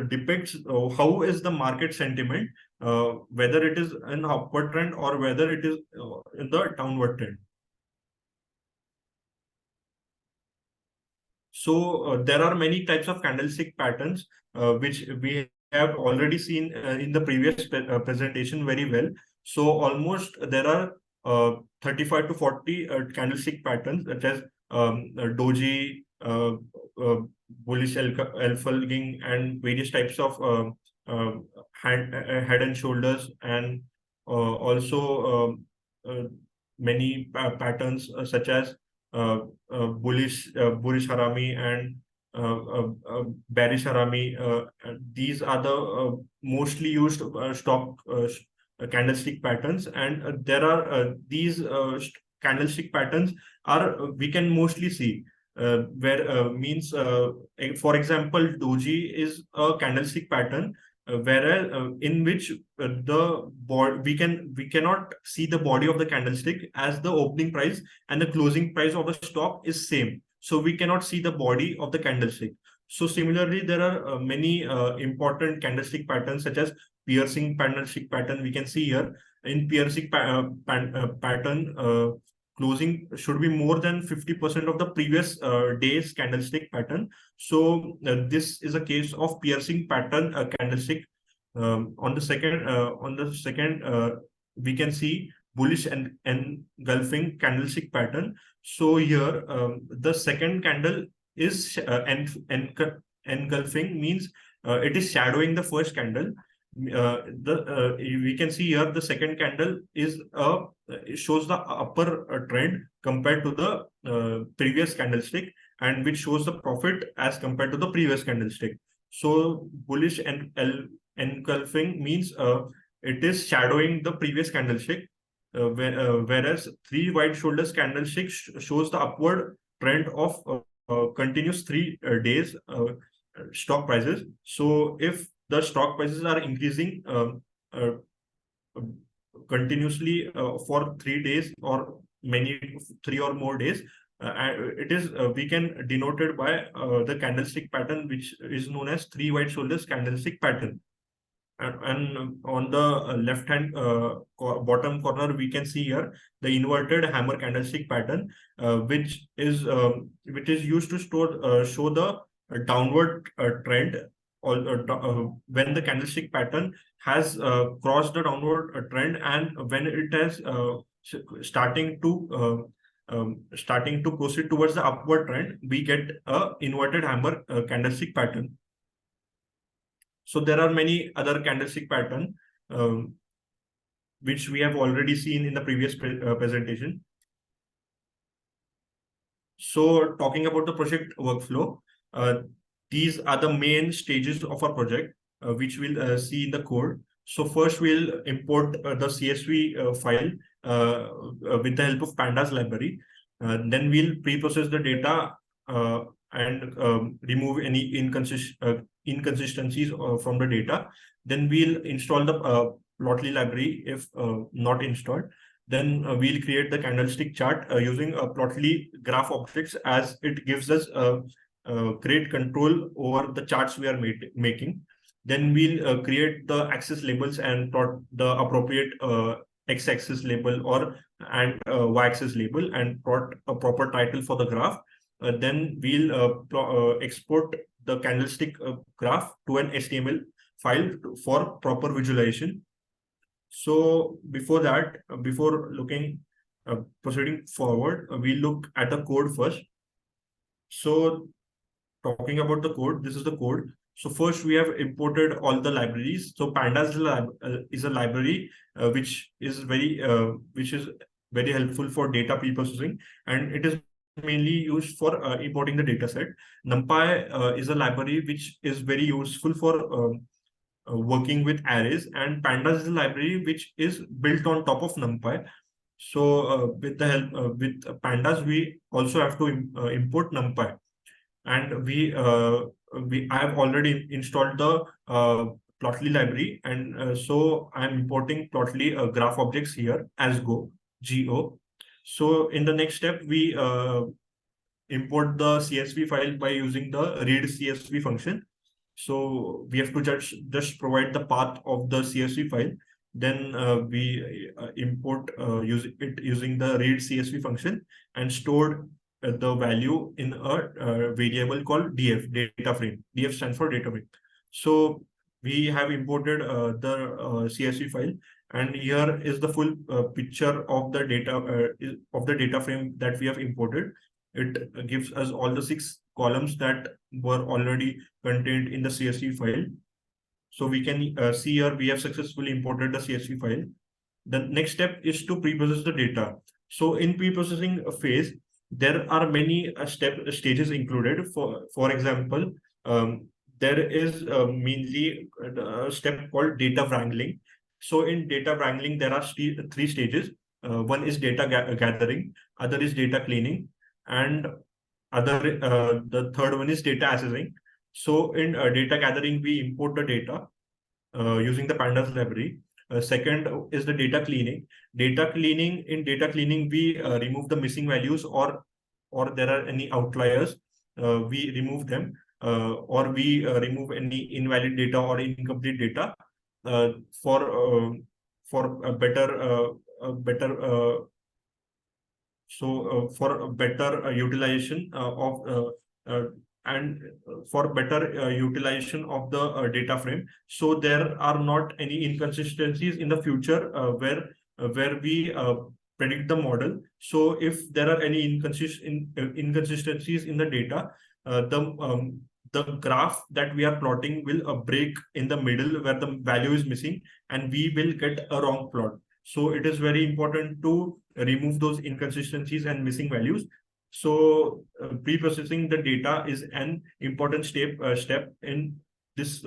[SPEAKER 5] depicts how is the market sentiment, whether it is an upward trend or whether it is in the downward trend. So there are many types of candlestick patterns which we have already seen in the previous presentation very well. So almost there are 35 to 40 candlestick patterns, such as doji, bullish elfalging, and various types of head and shoulders, and also many patterns such as bullish harami and bearish harami. These are the mostly used stock candlestick patterns, and there are these candlestick patterns are we can mostly see where means for example, doji is a candlestick pattern whereas in which the board we cannot see the body of the candlestick, as the opening price and the closing price of the stock is same, so we cannot see the body of the candlestick. So similarly, there are many important candlestick patterns, such as piercing candlestick pattern. We can see here in piercing pattern, closing should be more than 50% of the previous day's candlestick pattern. So this is a case of piercing pattern candlestick. On the second, we can see bullish and engulfing candlestick pattern. So here the second candle is engulfing, means it is shadowing the first candle. We can see here the second candle is it shows the upper trend compared to the previous candlestick, and which shows the profit as compared to the previous candlestick. So bullish and engulfing means it is shadowing the previous candlestick, whereas three white shoulders candlestick shows the upward trend of continuous 3 days stock prices. So if the stock prices are increasing continuously for 3 days or 3 or more days, it is we can denote it by the candlestick pattern, which is known as three white shoulders candlestick pattern. And on the left hand bottom corner, we can see here the inverted hammer candlestick pattern, which is used to show the downward trend, or when the candlestick pattern has crossed the downward trend, and when it has starting to proceed towards the upward trend, we get a inverted hammer candlestick pattern. So there are many other candlestick pattern which we have already seen in the previous presentation. So talking about the project workflow, these are the main stages of our project, which we'll see in the code. So first we'll import the CSV file with the help of pandas library. Then we'll pre-process the data and remove any inconsistencies from the data. Then we'll install the plotly library if not installed. Then we'll create the candlestick chart using plotly graph objects, as it gives us great control over the charts we are making. Then we'll create the axis labels and plot the appropriate x-axis label or y-axis label, and plot a proper title for the graph. Then we'll export the candlestick graph to an HTML file for proper visualization. So before that, before proceeding forward, we look at the code first. So talking about the code, this is the code. So first we have imported all the libraries. So pandas is a library which is very helpful for data pre-processing, and it is mainly used for importing the data set. NumPy is a library which is very useful for working with arrays, and pandas is a library which is built on top of NumPy. So with the help with pandas, we also have to import NumPy. and I have already installed the Plotly library, and so I'm importing Plotly graph objects here as Go. So in the next step, we import the CSV file by using the read CSV function. So we have to just provide the path of the CSV file. Then we import using the read CSV function and stored the value in a variable called df, data frame. Df stands for data frame. So we have imported the CSV file, and here is the full picture of the data frame that we have imported. It gives us all the 6 columns that were already contained in the CSV file. So we can see here we have successfully imported the CSV file. The next step is to pre-process the data. So in pre-processing phase, there are many stages included. For example, there is mainly a step called data wrangling. So in data wrangling, there are 3 stages. One is data gathering, other is data cleaning, and the third one is data assessing. So in data gathering, we import the data using the pandas library. Second is the data cleaning. In data cleaning, we remove the missing values, or there are any outliers, we remove them, or we remove any invalid data or incomplete data uh, for uh, for a better for a better utilization and for better utilization of the data frame, so there are not any inconsistencies in the future where we predict the model. So if there are any inconsistencies in the data, the graph that we are plotting will break in the middle where the value is missing, and we will get a wrong plot. So it is very important to remove those inconsistencies and missing values. So pre-processing the data is an important step in this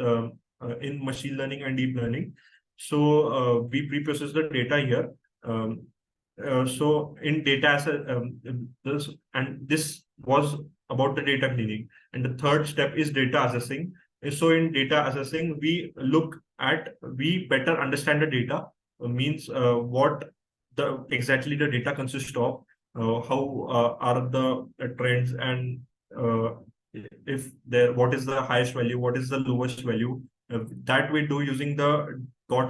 [SPEAKER 5] in machine learning and deep learning. So we pre-process the data here. So in data asset, this was about the data cleaning. And the third step is data assessing. So in data assessing, we better understand the data, means what exactly the data consists of, how are the trends, and if what is the highest value, what is the lowest value. That we do using the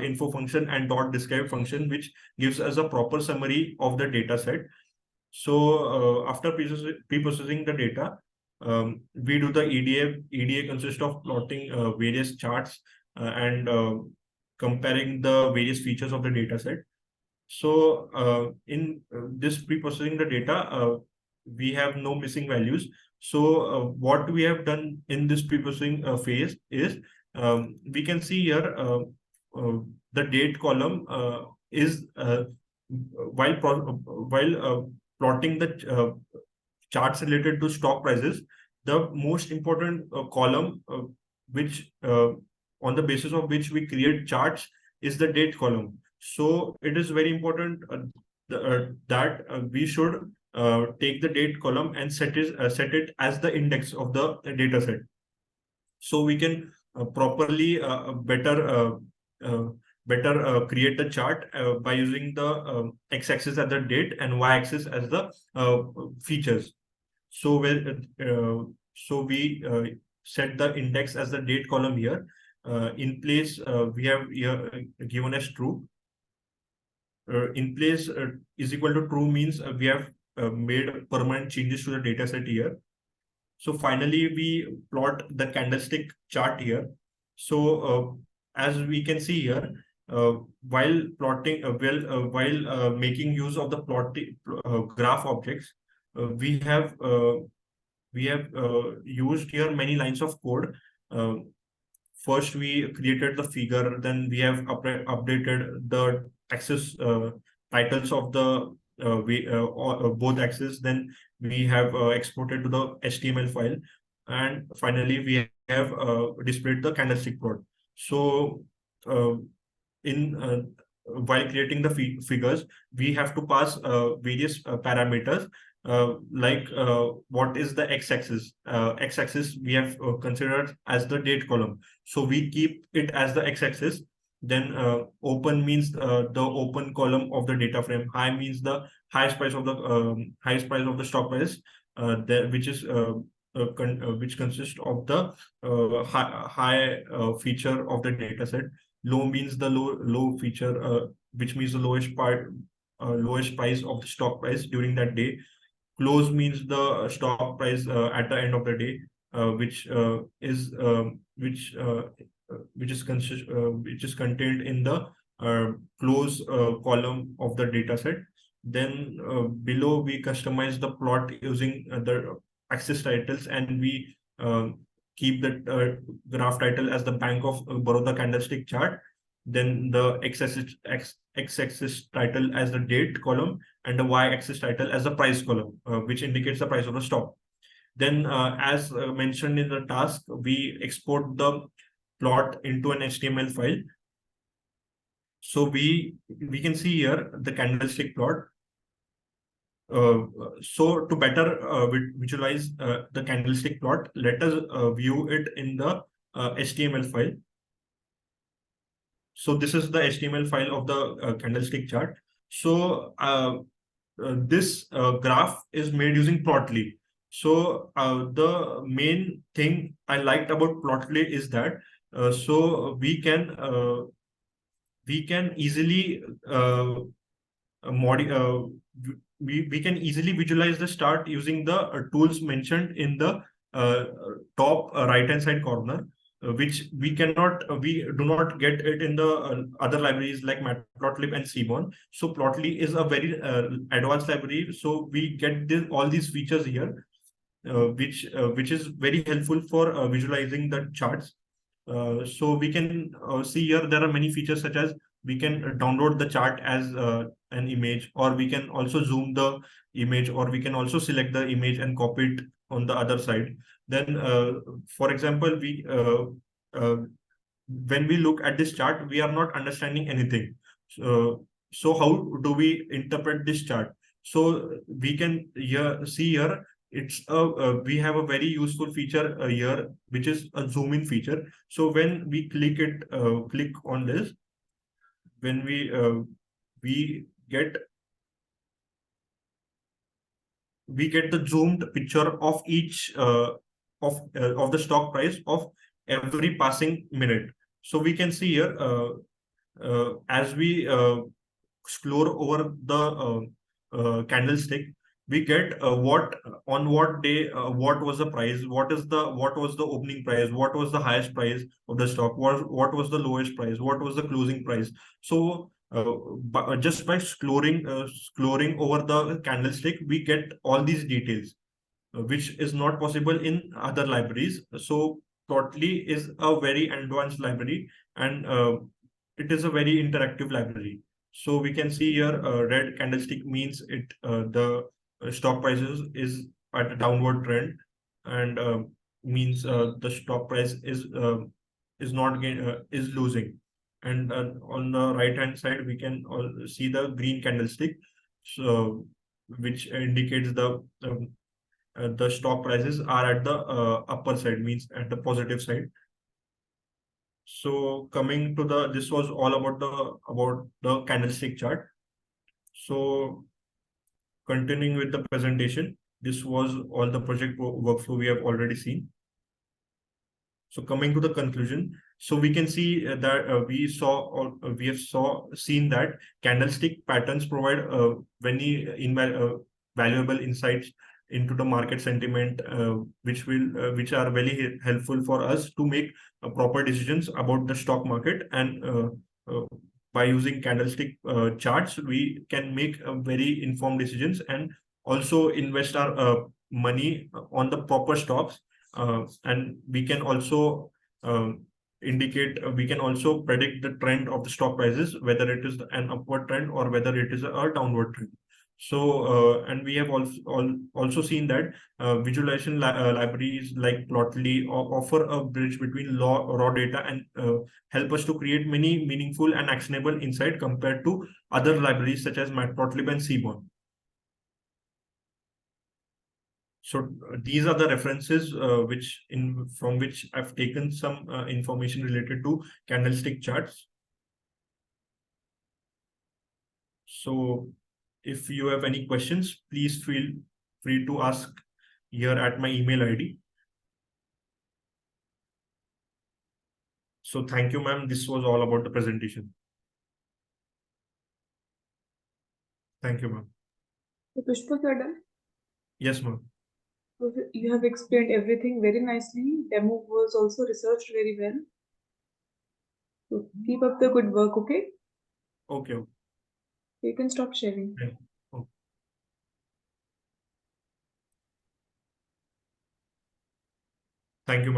[SPEAKER 5] .info function and .describe function, which gives us a proper summary of the data set. So after pre-processing the data, we do the EDA. EDA consists of plotting various charts and comparing the various features of the data set. So in this pre-processing the data, we have no missing values. So what we have done in this pre-processing phase is, we can see here the date column is while plotting the charts related to stock prices, the most important column which on the basis of which we create charts is the date column. So it is very important that we should take the date column and set it as the index of the data set. So we can properly better create the chart by using the x-axis as the date and y-axis as the features. So we set the index as the date column here. In place, we have here given as true. In place is equal to true means we have made permanent changes to the data set here. So finally, we plot the candlestick chart here. So as we can see here, while plotting, while making use of the graph objects, we have used here many lines of code. First, we created the figure, then we have updated the axis titles of the both axes. Then we have exported to the HTML file, and finally we have displayed the candlestick plot. So while creating the figures, we have to pass various parameters. what is the x-axis? X-axis we have considered as the date column. So we keep it as the x-axis. Then open means the open column of the data frame. High means the highest price of the stock price, which consists of the high feature of the data set. Low means the low feature, which means the lowest price of the stock price during that day. Close means the stock price at the end of the day, which is contained in the close column of the data set. Then below we customize the plot using the axis titles, and we keep the graph title as the Bank of Baroda Candlestick chart. Then the x-axis title as the date column, and the y-axis title as the price column, which indicates the price of the stock. Then, as mentioned in the task, we export the plot into an HTML file. So we can see here the candlestick plot. So to better visualize the candlestick plot, let us view it in the HTML file. So this is the HTML file of the candlestick chart. So this graph is made using Plotly. So the main thing I liked about Plotly is that so we can easily we can easily visualize the chart using the tools mentioned in the top right hand side corner, which we do not get it in the other libraries like Matplotlib and Seaborn. So Plotly is a very advanced library. So we get all these features here, which is very helpful for visualizing the charts. So we can see here there are many features, such as we can download the chart as an image, or we can also zoom the image, or we can also select the image and copy it on the other side. Then, for example, when we look at this chart, we are not understanding anything. So how do we interpret this chart? So we can see here, we have a very useful feature here, which is a zoom in feature. So when we click on this, when we get the zoomed picture of each of the stock price of every passing minute. So we can see here, as we scroll over the candlestick, we get what day, what was the price, what was the opening price, what was the highest price of the stock, what was the lowest price, what was the closing price. So just by scrolling over the candlestick, we get all these details, which is not possible in other libraries. So Plotly is a very advanced library, and it is a very interactive library. So we can see here, red candlestick means the stock prices is at a downward trend, and means the stock price is losing. And on the right hand side, we can see the green candlestick, so which indicates the stock prices are at the upper side, means at the positive side. So coming to this was all about the candlestick chart. So continuing with the presentation, this was all the project workflow we have already seen. So coming to the conclusion, so we can see that we have seen that candlestick patterns provide very valuable insights into the market sentiment, which are very helpful for us to make proper decisions about the stock market. And by using candlestick charts, we can make very informed decisions, and also invest our money on the proper stocks. And we can also we can also predict the trend of the stock prices, whether it is an upward trend or whether it is a downward trend. So and we have also seen that visualization libraries like Plotly offer a bridge between raw data and help us to create many meaningful and actionable insight compared to other libraries such as Matplotlib and Seaborn. So these are the references from which I've taken some information related to candlestick charts. So if you have any questions, please feel free to ask here at my email ID. So thank you, ma'am. This was all about the presentation. Thank you, ma'am.
[SPEAKER 1] So Pushpak, you're done?
[SPEAKER 5] Yes, ma'am.
[SPEAKER 1] You have explained everything very nicely. Demo was also researched very well. So keep up the good work, okay?
[SPEAKER 5] Okay.
[SPEAKER 1] You can stop sharing.
[SPEAKER 5] Okay. Thank you, ma'am.